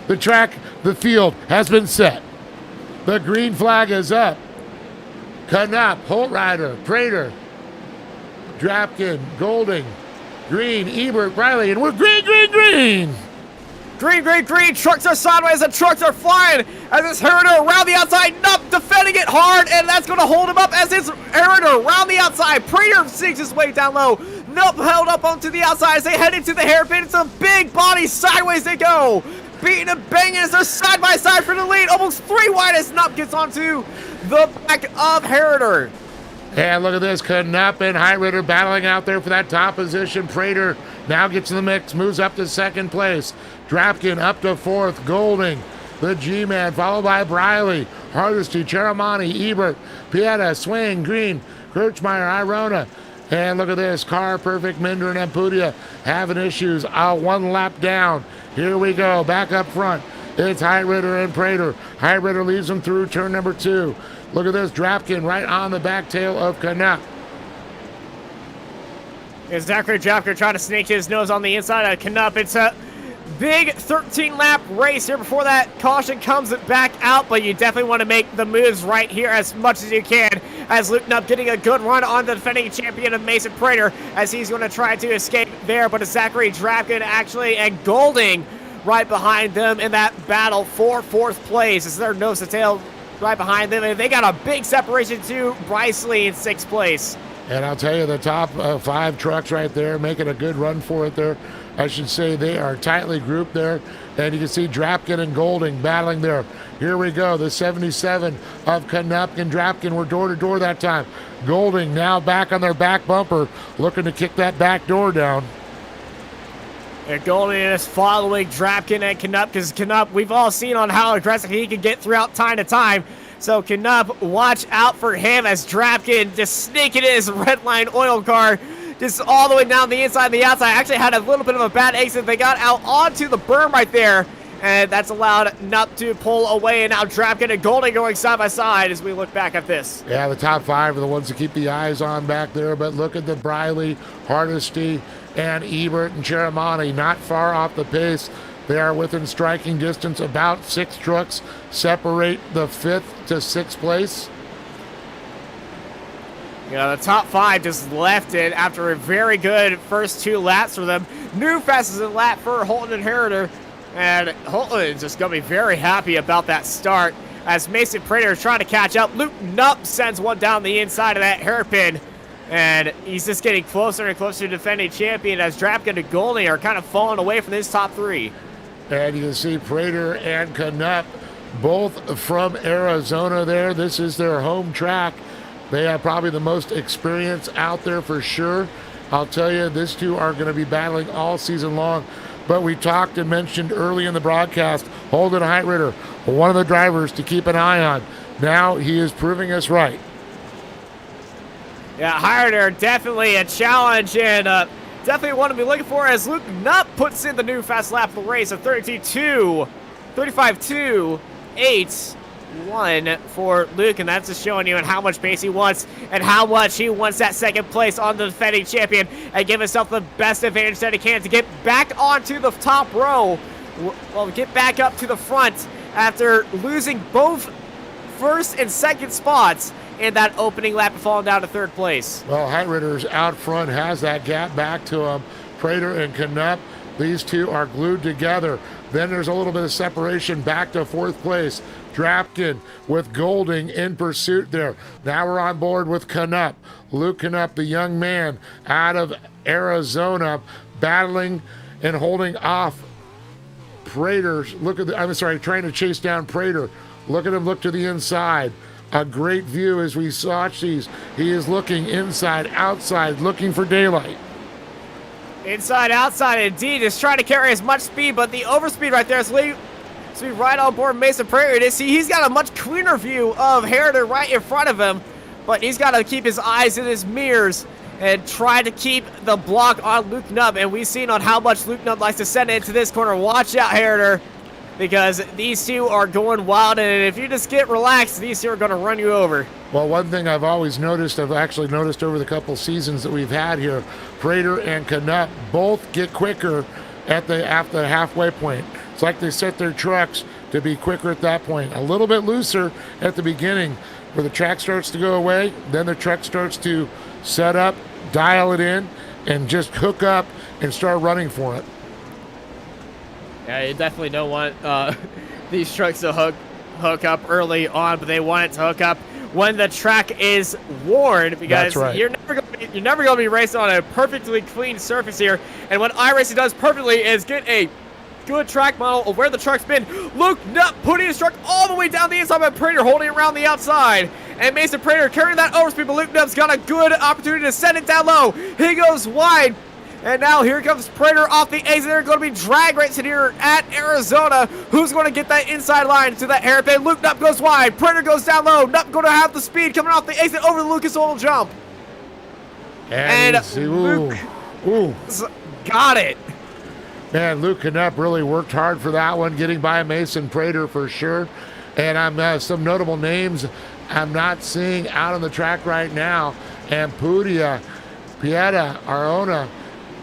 The track, the field has been set. The green flag is up. Knapp, Holtrider, Prater, Drapkin, Golding, Green, Ebert, Riley, and we're green, green, green. Green, green, green. Trucks are sideways and trucks are flying as this Herder around the outside. Nup defending it hard, and that's going to hold him up as it's Herder around the outside. Prater sinks his way down low. Nup held up onto the outside as they head into the hairpin. It's a big body. Sideways they go. Beating and banging as they're side by side for the lead. Almost 3 wide as Nup gets onto the back of Herder. And look at this, Knupp and Highrider battling out there for that top position. Prater now gets in the mix, moves up to second place. Drapkin up to fourth. Golding, the G-Man, followed by Briley, Hardesty, Cheramani, Ebert, Pieta, Swing, Green, Kirchmeyer, Irona. And look at this, Carr, Perfect, Minder, and Ampudia having issues. 1 lap down. Here we go, back up front. It's Highrider and Prater. Highrider leads them through turn number 2. Look at this, Drapkin right on the back tail of Knupp. It's Zachary Drapkin trying to snake his nose on the inside of Knupp. It's a big 13-lap race here before that caution comes back out, but you definitely want to make the moves right here as much as you can, as Luke Knupp getting a good run on the defending champion of Mason Prater as he's going to try to escape there, but it's Zachary Drapkin actually and Golding right behind them in that battle for 4th place as they're nose to tail right behind them, and they got a big separation to Bryce Lee in 6th place. And I'll tell you, the top 5 trucks right there making a good run for it there. I should say they are tightly grouped there. And you can see Drapkin and Golding battling there. Here we go, the 77 of Knupp and Drapkin were door to door that time. Golding now back on their back bumper, looking to kick that back door down. And Golding is following Drapkin and Knupp because Knupp, we've all seen on how aggressive he can get throughout time to time. So Knupp, watch out for him as Drapkin just sneaking in his red line oil car just all the way down the inside and the outside. Actually had a little bit of a bad exit. They got out onto the berm right there, and that's allowed Knupp to pull away. And now Drapkin and Golding going side by side as we look back at this. Yeah, the top 5 are the ones to keep the eyes on back there, but look at the Briley, Hardesty, and Ebert and Cheramani not far off the pace. They are within striking distance. About 6 trucks separate the 5th to 6th place. Yeah, the top 5 just left it after a very good first 2 laps for them. New fastest lap for Holton and Herder. And Holton is just going to be very happy about that start as Mason Prater is trying to catch up. Luke Knupp sends one down the inside of that hairpin. And he's just getting closer and closer to defending champion as Drapkin and Golding are kind of falling away from this top 3. And you can see Prater and Knupp both from Arizona there. This is their home track. They have probably the most experience out there for sure. I'll tell you, these two are going to be battling all season long. But we talked and mentioned early in the broadcast, Holden Highrider, one of the drivers to keep an eye on. Now he is proving us right. Yeah, Highrider definitely a challenge and definitely one to be looking for as Luke Knupp puts in the new fast lap of the race of 35.2.8.1 for Luke, and that's just showing you how much pace he wants and how much he wants that 2nd place on the defending champion and give himself the best advantage that he can to get back onto the top row. Well, get back up to the front after losing both 1st and 2nd spots in that opening lap and falling down to 3rd place. Well, Highrider's out front has that gap back to him. Prater and Knupp, these two are glued together. Then there's a little bit of separation back to 4th place. Drapkin with Golding in pursuit there. Now we're on board with Knupp. Luke Knupp, the young man out of Arizona, battling and holding off Prater. Trying to chase down Prater. Look at him look to the inside. A great view as we watch these. He is looking inside, outside, looking for daylight. Inside, outside, indeed. Is trying to carry as much speed, but the overspeed right there is be right on board Mason Prater. See, he's got a much cleaner view of Herder right in front of him, but he's got to keep his eyes in his mirrors and try to keep the block on Luke Knupp. And we've seen on how much Luke Knupp likes to send it into this corner. Watch out, Herder, because these two are going wild, and if you just get relaxed, these two are going to run you over. Well, one thing I've always noticed, I've actually noticed over the couple seasons that we've had here, Prater and Knupp both get quicker after the halfway point. It's like they set their trucks to be quicker at that point. A little bit looser at the beginning where the track starts to go away, then the truck starts to set up, dial it in, and just hook up and start running for it. Yeah, you definitely don't want these trucks to hook up early on, but they want it to hook up when the track is worn, because That's right. you're never going to be racing on a perfectly clean surface here. And what iRacing does perfectly is get a good track model of where the truck's been. Luke Nutt putting his truck all the way down the inside, but Prater holding it around the outside. And Mason Prater carrying that overspeed, but Luke Nutt's got a good opportunity to send it down low. He goes wide. And now here comes Prater off the exit. They're going to be drag racing here at Arizona. Who's going to get that inside line to that hairpin? Luke Nutt goes wide. Prater goes down low. Nutt going to have the speed coming off the exit over the Lucas Oil jump. And Luke got it. Man, Luke Knupp really worked hard for that one, getting by Mason Prater for sure. And I'm some notable names I'm not seeing out on the track right now. Ampudia, Pieta, Arona,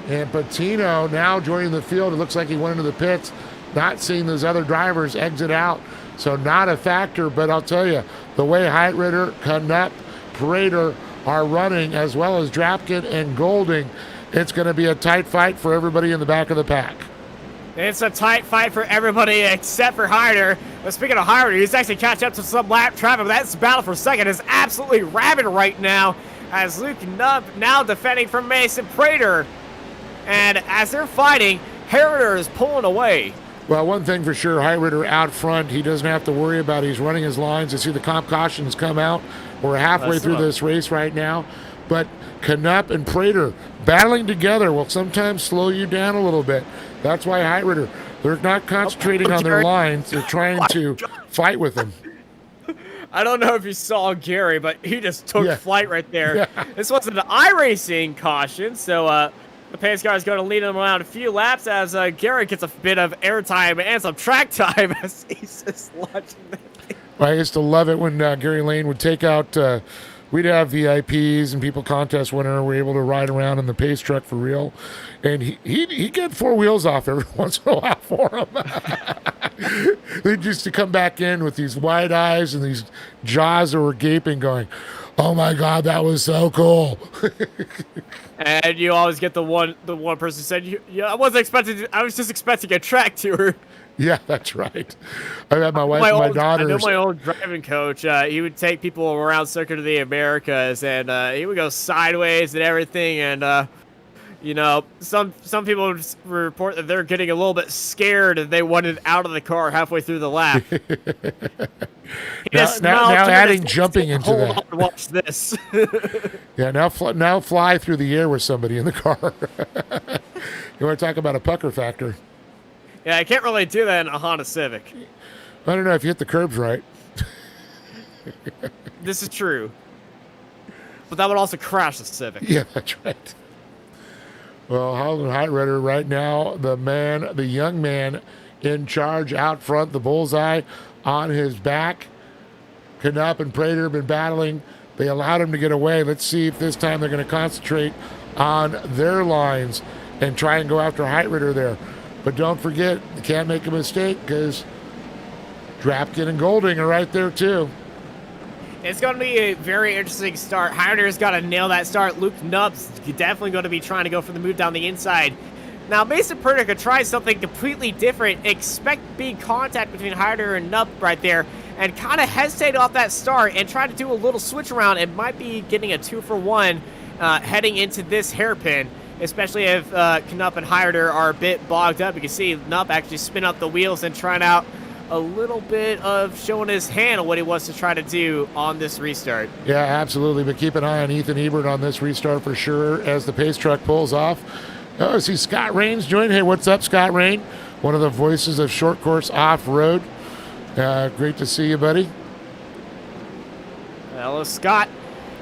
and Patino now joining the field. It looks like he went into the pits. Not seeing those other drivers exit out. So not a factor, but I'll tell you, the way Heidritter, Knupp, Prater are running, as well as Drapkin and Golding, it's going to be a tight fight for everybody in the back of the pack. It's a tight fight for everybody except for Hyder. But speaking of Hyder, he's actually catching up to some lap traffic. But that battle for second is absolutely rabid right now, as Luke Nutt now defending from Mason Prater. And as they're fighting, Herrider is pulling away. Well, one thing for sure, Heidritter out front, he doesn't have to worry about it. He's running his lines. You see the comp cautions come out. We're halfway through this race right now. But Knupp and Prater battling together will sometimes slow you down a little bit. That's why Heidritter, they're not concentrating on their lines. They're trying to fight with them. I don't know if you saw Gary, but he just took flight right there. Yeah. This was an iRacing caution, so the pace car is going to lead him around a few laps as Gary gets a bit of airtime and some track time as he's just watching that. I used to love it when Gary Lane would take out, we'd have VIPs and people contest winner were able to ride around in the pace truck for real. And he'd get four wheels off every once in a while for him. They'd just to come back in with these wide eyes and these jaws that were gaping going, oh my God, that was so cool. And you always get the one person who said, yeah, I was just expecting a track tour. Yeah, that's right. I had my wife and my daughters. I know my old driving coach. He would take people around Circuit of the Americas, and he would go sideways and everything. And you know, some people would report that they're getting a little bit scared and they wanted out of the car halfway through the lap. now adding jumping into Hold that. on, watch this. Yeah, now fly through the air with somebody in the car. You want to talk about a pucker factor? Yeah, I can't really do that in a Honda Civic. I don't know if you hit the curbs right. This is true. But that would also crash the Civic. Yeah, that's right. Well, Holden Heidritter right now, the young man in charge out front, the bullseye on his back. Knupp and Prater have been battling. They allowed him to get away. Let's see if this time they're going to concentrate on their lines and try and go after Heidritter there. But don't forget, you can't make a mistake because Drapkin and Golding are right there too. It's going to be a very interesting start. Heider's got to nail that start. Luke Nutt's definitely going to be trying to go for the move down the inside. Now, Mason Prater could try something completely different. Expect big contact between Heider and Nutt right there and kind of hesitate off that start and try to do a little switch around. It might be getting a 2-for-1 heading into this hairpin, especially if Knupp and Heider are a bit bogged up. You can see Nutt actually spin up the wheels and trying out a little bit of showing his hand on what he wants to try to do on this restart. Yeah, absolutely. But keep an eye on Ethan Ebert on this restart for sure as the pace truck pulls off. Oh, I see Scott Rains joined. Hey, what's up, Scott Rain? One of the voices of short course off-road. Great to see you, buddy. Hello, Scott.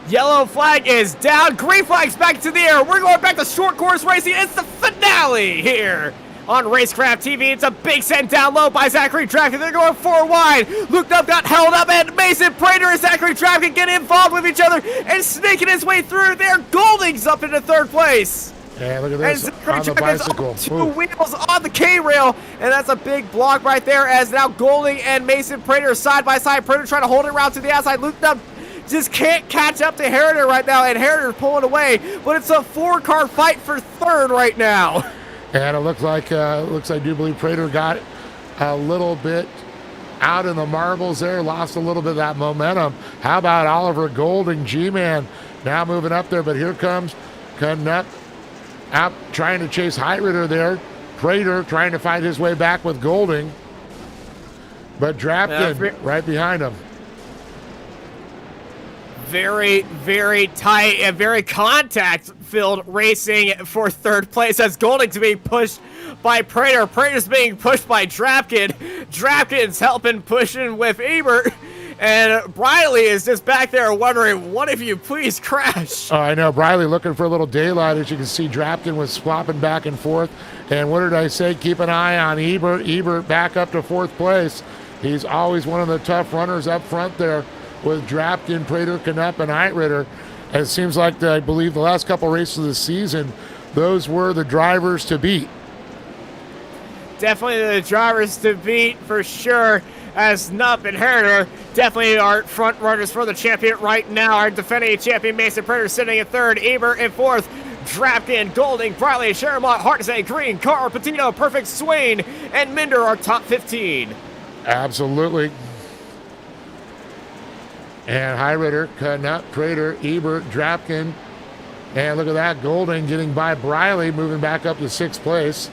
Yellow flag is down. Green flag's back to the air. We're going back to short course racing. It's the finale here on Racecraft TV. It's a big send down low by Zachary Drapkin. They're going 4 wide. Luke Nutt got held up, and Mason Prater and Zachary Drapkin get involved with each other and sneaking his way through there. Golding's up into 3rd place. Yeah, look at this on the bicycle. Two wheels on the K-rail, and that's a big block right there as now Golding and Mason Prater are side by side. Prater trying to hold it around to the outside. Luke Nutt just can't catch up to Heriter right now, and Heriter pulling away, but it's a 4-car fight for third right now. And it looks like I do believe Prater got a little bit out in the marbles there, lost a little bit of that momentum. How about Oliver Golding, G-Man, now moving up there, but here comes Knupp out trying to chase Heiritter there. Prater trying to fight his way back with Golding, but Drapkin right behind him. Very, very tight and very contact-filled racing for third place as Golding to be pushed by Prater. Prater's being pushed by Drapkin. Drapkin's helping pushing with Ebert. And Briley is just back there wondering, what if you please crash? Oh, I know. Briley looking for a little daylight. As you can see, Drapkin was swapping back and forth. And what did I say? Keep an eye on Ebert. Ebert back up to fourth place. He's always one of the tough runners up front there with Drapkin, Prater, Knupp, and Heiritter. And it seems like, I believe, the last couple races of the season, those were the drivers to beat. Definitely the drivers to beat for sure, as Knupp and Heriter definitely are front runners for the champion right now. Our defending champion Mason Prater sitting in third, Ebert in fourth, Drapkin, Golding, Briley, Sheremont, Hartnett, Green, Carr, Patino, Perfect, Swain, and Minder are top 15. Absolutely. And Heiritter, Knupp, Prater, Ebert, Drapkin, and look at that, Golding getting by Briley, moving back up to sixth place.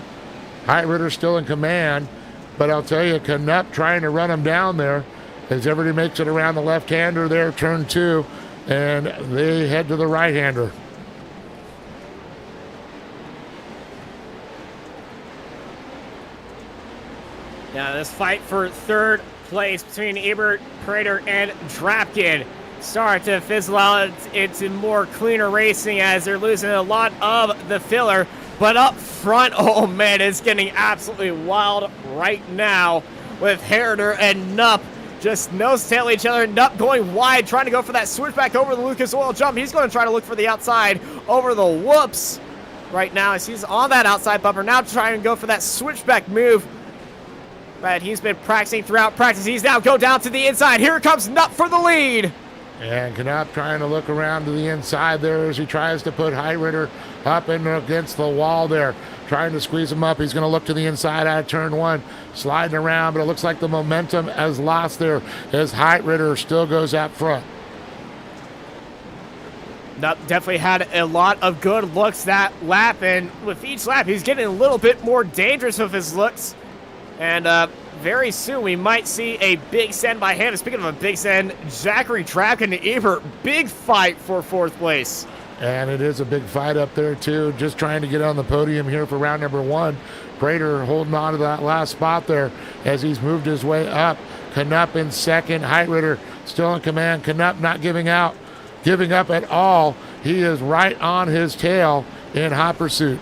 Heiritter still in command, but I'll tell you, Knupp trying to run him down there as everybody makes it around the left-hander there, turn 2, and they head to the right-hander. Now this fight for third place between Ebert, Prater, and Drapkin start to fizzle out into more cleaner racing as they're losing a lot of the filler. But up front, oh man, it's getting absolutely wild right now with Heriter and Knupp just nose-tail each other. Knupp going wide, trying to go for that switchback over the Lucas Oil jump. He's going to try to look for the outside over the whoops right now as he's on that outside bumper. Now trying to go for that switchback move that he's been practicing throughout practice. He's now go down to the inside. Here comes Knupp for the lead. And Knupp trying to look around to the inside there as he tries to put Heiritter up and against the wall there, trying to squeeze him up. He's going to look to the inside out of turn 1, sliding around, but it looks like the momentum has lost there as Heiritter still goes out front. Knupp definitely had a lot of good looks that lap, and with each lap, he's getting a little bit more dangerous with his looks. And very soon we might see a big send by him. Speaking of a big send, Zachary Drapkin and Ebert, big fight for fourth place. And it is a big fight up there too, just trying to get on the podium here for round number 1. Prater holding on to that last spot there as he's moved his way up. Knupp in second, Heiritter still in command. Knupp not giving up at all. He is right on his tail in hot pursuit.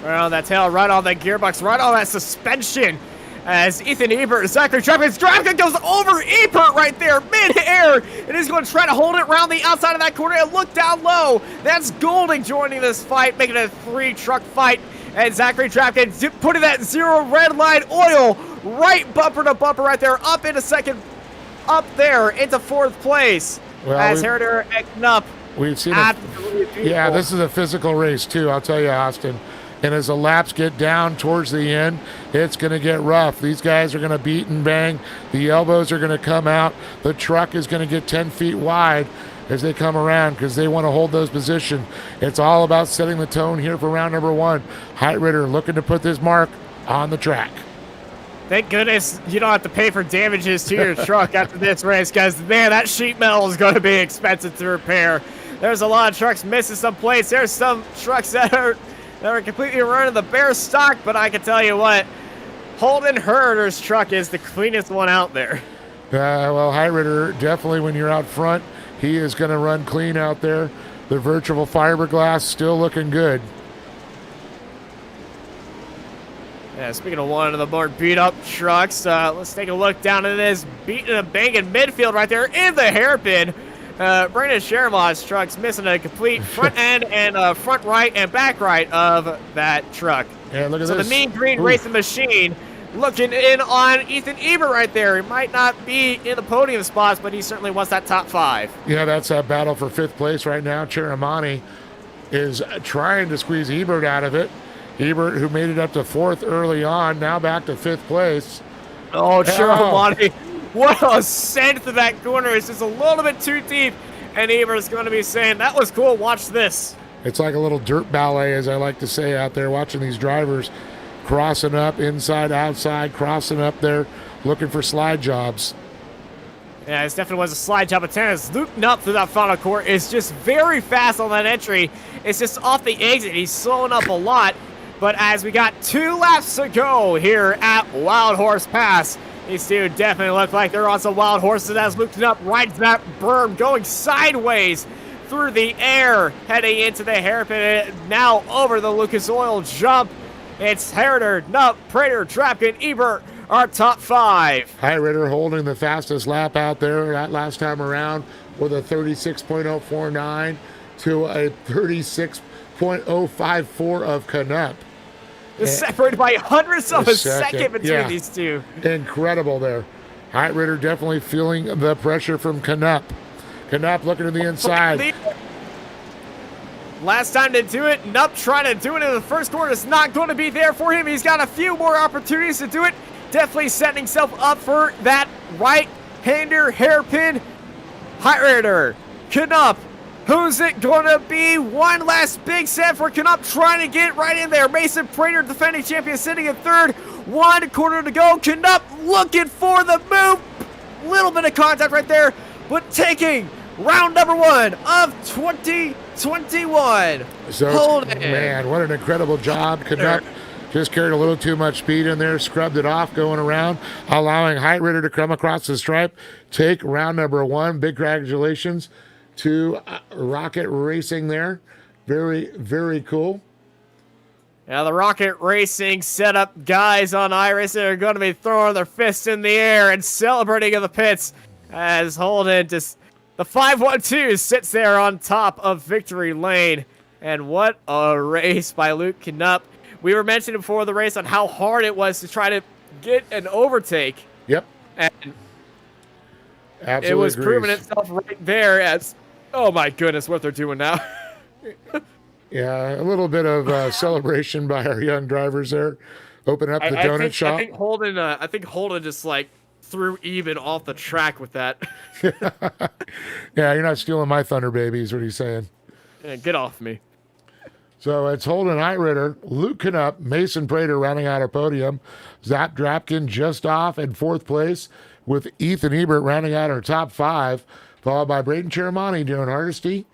Right on that tail, right on that gearbox, right on that suspension. As Ethan Ebert, Zachary Drapkin goes over Ebert right there, mid-air, and he's going to try to hold it around the outside of that corner and look down low. That's Golding joining this fight, making it a 3-truck fight. And Zachary Drapkin putting that 0 red line oil right bumper to bumper right there, up into second, up there into fourth place. Well, as Heriter and Knupp. We've seen yeah, this is a physical race too, I'll tell you, Austin. And as the laps get down towards the end, it's going to get rough. These guys are going to beat and bang. The elbows are going to come out. The truck is going to get 10 feet wide as they come around because they want to hold those positions. It's all about setting the tone here for round number 1. Heiritter looking to put this mark on the track. Thank goodness you don't have to pay for damages to your truck after this race, guys. Man, that sheet metal is going to be expensive to repair. There's a lot of trucks missing some plates. There's some trucks that are completely running the bare stock, but I can tell you what, Holden Heriter's truck is the cleanest one out there. Well, Heiritter, definitely when you're out front, he is going to run clean out there. The virtual fiberglass still looking good. Yeah, speaking of one of the more beat-up trucks, let's take a look down at this beating and banging midfield right there in the hairpin. Brandon Sheremont's truck's missing a complete front end and front right and back right of that truck. Yeah, look at this. So the Mean Green Racing Machine looking in on Ethan Ebert right there. He might not be in the podium spots, but he certainly wants that top 5. Yeah, that's a battle for 5th place right now. Ceremonies is trying to squeeze Ebert out of it. Ebert, who made it up to 4th early on, now back to 5th place. Oh, Ceremonies. What a ascent to that corner. It's just a little bit too deep. And Ebert's going to be saying, that was cool. Watch this. It's like a little dirt ballet, as I like to say, out there, watching these drivers crossing up, inside, outside, crossing up there, looking for slide jobs. Yeah, this definitely was a slide job of tennis. Luke Knupp through that final court is just very fast on that entry. It's just off the exit. He's slowing up a lot. But as we got 2 laps to go here at Wild Horse Pass, these two definitely look like they're on some wild horses as Luke Knupp rides that berm, going sideways through the air, heading into the hairpin. Now over the Lucas Oil jump. It's Herder, Knupp, Prater, Drapkin, Ebert, our top 5. Ritter holding the fastest lap out there that last time around with a 36.049 to a 36.054 of Knupp. It's separated by hundredths of a second between these two. Incredible there. Ritter definitely feeling the pressure from Knupp. Knupp looking to the inside. Last time to do it, Knupp trying to do it in the first quarter. It's not going to be there for him. He's got a few more opportunities to do it. Definitely setting himself up for that right-hander hairpin. Ritter, Knupp. Who's it going to be? One last big set for Knupp, trying to get right in there. Mason Prater, defending champion, sitting in 3rd. 1 quarter to go. Knupp looking for the move. Little bit of contact right there, but taking round number 1 of 2021. So, man, what an incredible job. Knupp just carried a little too much speed in there, scrubbed it off going around, allowing Ritter to come across the stripe, take round number 1. Big congratulations to Rocket Racing there. Very, very cool. Now the Rocket Racing setup guys on iRacing are going to be throwing their fists in the air and celebrating in the pits as Holden just, the 512 sits there on top of victory lane. And what a race by Luke Knupp. We were mentioning before the race on how hard it was to try to get an overtake. Yep. And absolutely it was agrees. proving itself right there as, oh my goodness, what they're doing now. Yeah, a little bit of celebration by our young drivers there. Open up the donut shop. I think Holden just like threw Eben off the track with that. Yeah, you're not stealing my thunder, baby, is what he's saying. Yeah, get off me. So it's Holden Ritter, Luke Knupp, Mason Prater rounding out our podium. Zap Drapkin just off in 4th place, with Ethan Ebert rounding out our top 5, followed by Braden Ceremonies, Darren Hardesty,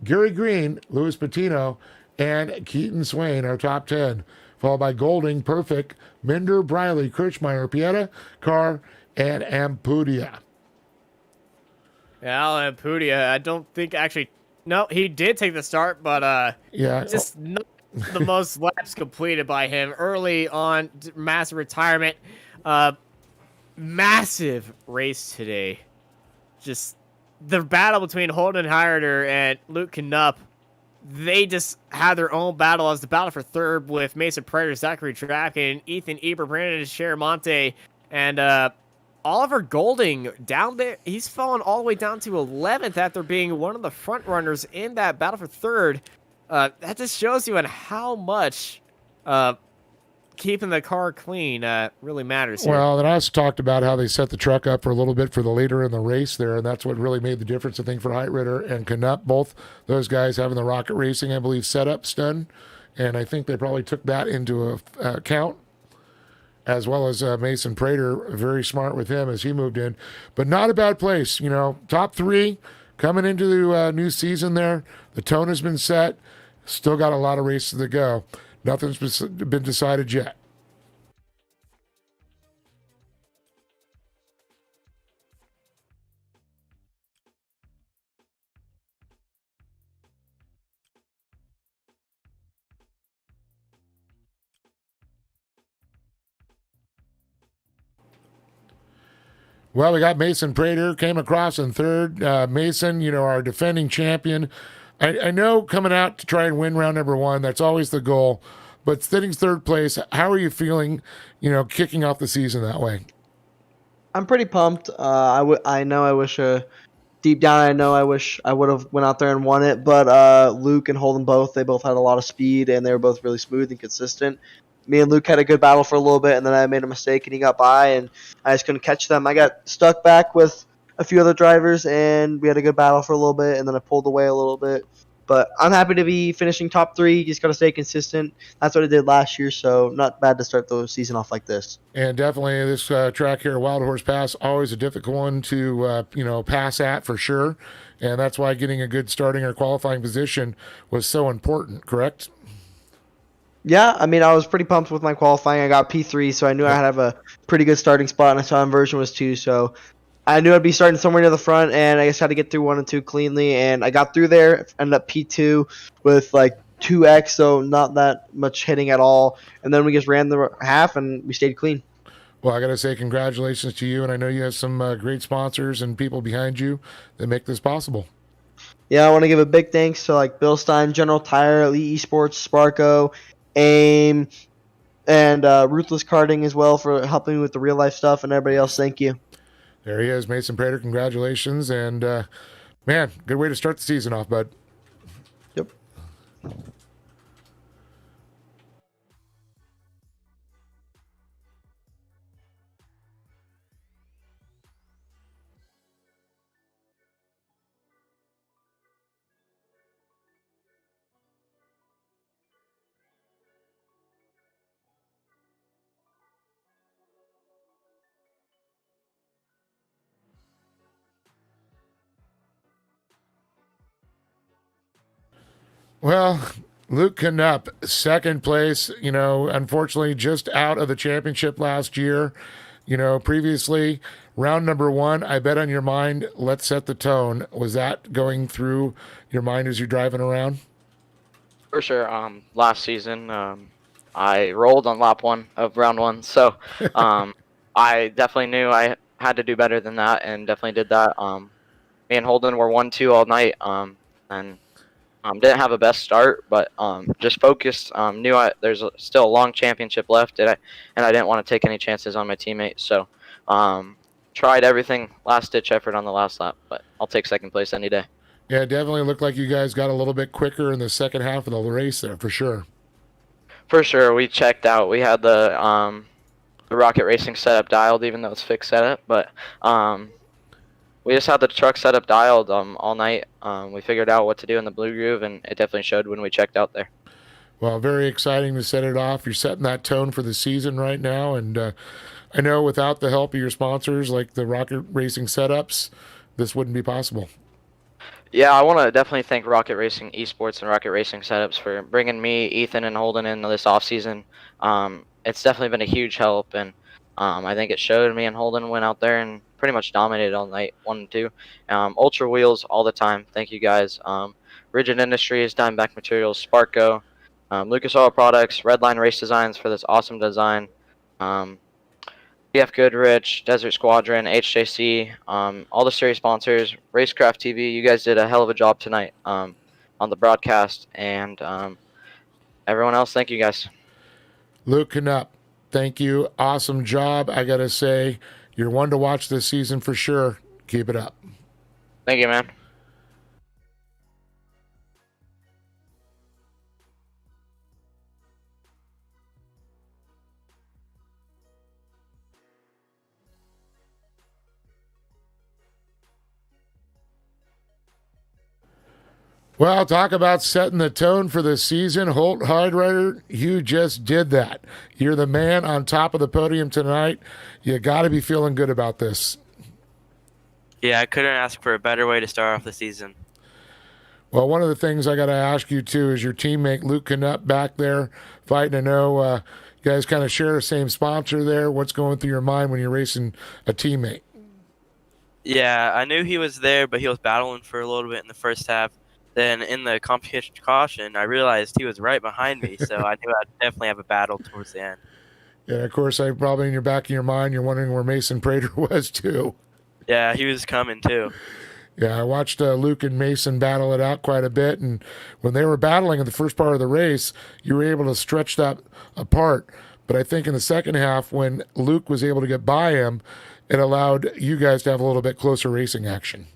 Gary Green, Louis Patino, and Keaton Swain, our top 10, followed by Golding, Perfect, Minder, Briley, Kirchmeier, Pieta, Carr, and Ampudia. Yeah, Ampudia, I don't think actually, no, he did take the start, but just not the most laps completed by him early on. Massive retirement. Massive race today. Just the battle between Holden Ritter and Luke Knupp, they just had their own battle as the battle for 3rd with Mason Prater, Zachary Drapkin, Ethan Ebert, Brandon Sheramonte, and Oliver Golding down there. He's fallen all the way down to 11th after being one of the front runners in that battle for 3rd. That just shows you on how much keeping the car clean really matters here. Well, then I also talked about how they set the truck up for a little bit for the later in the race there, and that's what really made the difference, I think, for Ritter and Knupp. Both those guys having the Rocket Racing, I believe, setup stun, and I think they probably took that into account, as well as Mason Prater, very smart with him as he moved in. But not a bad place, you know, top 3 coming into the new season there. The tone has been set. Still got a lot of races to go. Nothing's been decided yet. Well, we got Mason Prater, came across in 3rd. Mason, you know, our defending champion. I know coming out to try and win round number 1, that's always the goal. But sitting third place, how are you feeling, kicking off the season that way? I'm pretty pumped. I know I wish deep down I know I wish I would have went out there and won it, but Luke and Holden they both had a lot of speed and they were both really smooth and consistent. Me and Luke had a good battle for a little bit, and then I made a mistake and he got by, and I just couldn't catch them. I got stuck back with a few other drivers, and we had a good battle for a little bit, and then I pulled away a little bit. But I'm happy to be finishing top 3. You just got to stay consistent. That's what I did last year, so not bad to start the season off like this. And definitely this track here, Wild Horse Pass, always a difficult one to, pass at for sure. And that's why getting a good starting or qualifying position was so important, correct? Yeah, I mean, I was pretty pumped with my qualifying. I got P3, so I knew I had to have a pretty good starting spot, and I saw inversion was 2, so I knew I'd be starting somewhere near the front, and I just had to get through 1 and 2 cleanly, and I got through there, ended up P2 with like 2x, so not that much hitting at all, and then we just ran the half, and we stayed clean. Well, I got to say congratulations to you, and I know you have some great sponsors and people behind you that make this possible. Yeah, I want to give a big thanks to like Bill Stein, General Tire, Elite Esports, Sparko, AIM, and Ruthless Karting as well for helping me with the real life stuff, and everybody else, thank you. There he is, Mason Prater. Congratulations. And, man, good way to start the season off, bud. Yep. Well, Luke Knupp, second place, unfortunately just out of the championship last year. Previously, round number 1, I bet on your mind, let's set the tone. Was that going through your mind as you're driving around? For sure. Last season, I rolled on lap 1 of round 1, so I definitely knew I had to do better than that, and definitely did that. Me and Holden were 1-2 all night, and didn't have a best start, but just focused. Knew there's still a long championship left, and I didn't want to take any chances on my teammates. So tried everything, last-ditch effort on the last lap, but I'll take second place any day. Yeah, it definitely looked like you guys got a little bit quicker in the second half of the race there, for sure. For sure, we checked out. We had the Rocket Racing setup dialed, even though it's fixed setup, but we just had the truck setup dialed all night. We figured out what to do in the Blue Groove, and it definitely showed when we checked out there. Well, very exciting to set it off. You're setting that tone for the season right now, and I know without the help of your sponsors like the Rocket Racing setups, this wouldn't be possible. Yeah, I want to definitely thank Rocket Racing Esports and Rocket Racing Setups for bringing me, Ethan, and Holden in this offseason. It's definitely been a huge help, and I think it showed. Me and Holden went out there and pretty much dominated all night, 1 and 2. Ultra Wheels all the time. Thank you guys. Rigid Industries, Diamondback Materials, Sparko, Lucas Oil Products, Redline Race Designs for this awesome design. BF Goodrich, Desert Squadron, HJC, all the series sponsors, Racecraft TV. You guys did a hell of a job tonight on the broadcast, and everyone else, thank you guys. Luke Knupp, thank you. Awesome job. I got to say, you're one to watch this season for sure. Keep it up. Thank you, man. Well, talk about setting the tone for the season. Holt Hydrider, you just did that. You're the man on top of the podium tonight. You got to be feeling good about this. Yeah, I couldn't ask for a better way to start off the season. Well, one of the things I got to ask you, too, is your teammate Luke Knupp back there fighting. I know you guys kind of share the same sponsor there. What's going through your mind when you're racing a teammate? Yeah, I knew he was there, but he was battling for a little bit in the first half. Then in the competition caution, I realized he was right behind me, so I knew I'd definitely have a battle towards the end. Yeah, of course, I probably in your back of your mind, you're wondering where Mason Prater was, too. Yeah, he was coming, too. Yeah, I watched Luke and Mason battle it out quite a bit, and when they were battling in the first part of the race, you were able to stretch that apart. But I think in the second half, when Luke was able to get by him, it allowed you guys to have a little bit closer racing action.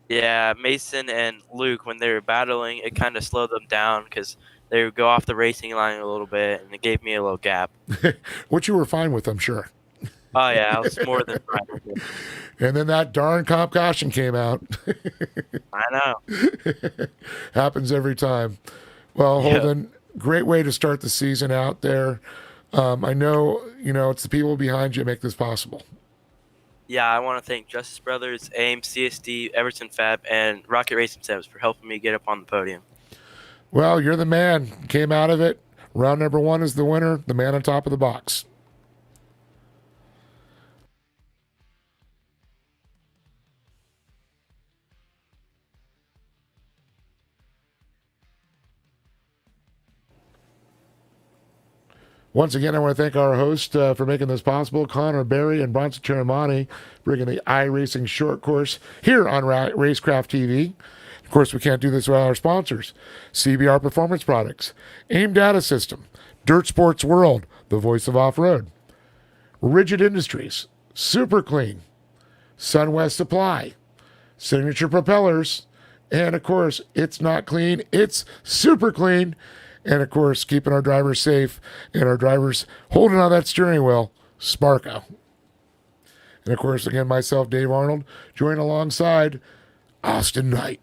Yeah, Mason and Luke, when they were battling, it kind of slowed them down because they would go off the racing line a little bit, and it gave me a little gap. Which you were fine with, I'm sure. Oh yeah, I was more than fine with it. And then that darn comp caution came out. I know. Happens every time. Well, Yeah. Holden, great way to start the season out there. I know, it's the people behind you make this possible. Yeah, I want to thank Justice Brothers, AIM, CSD, Everton Fab, and Rocket Racing Setups for helping me get up on the podium. Well, you're the man. Came out of it. Round number 1 is the winner, the man on top of the box. Once again, I want to thank our host for making this possible, Connor Berry and Bronson Ceremony, bringing the iRacing short course here on Racecraft TV. Of course, we can't do this without our sponsors, CBR Performance Products, AIM Data System, Dirt Sports World, the voice of off-road, Rigid Industries, Super Clean, SunWest Supply, Signature Propellers, and of course, it's not clean, it's super clean. And of course, keeping our drivers safe and our drivers holding on that steering wheel, Sparko. And of course, again, myself, Dave Arnold, joined alongside Austin Knight.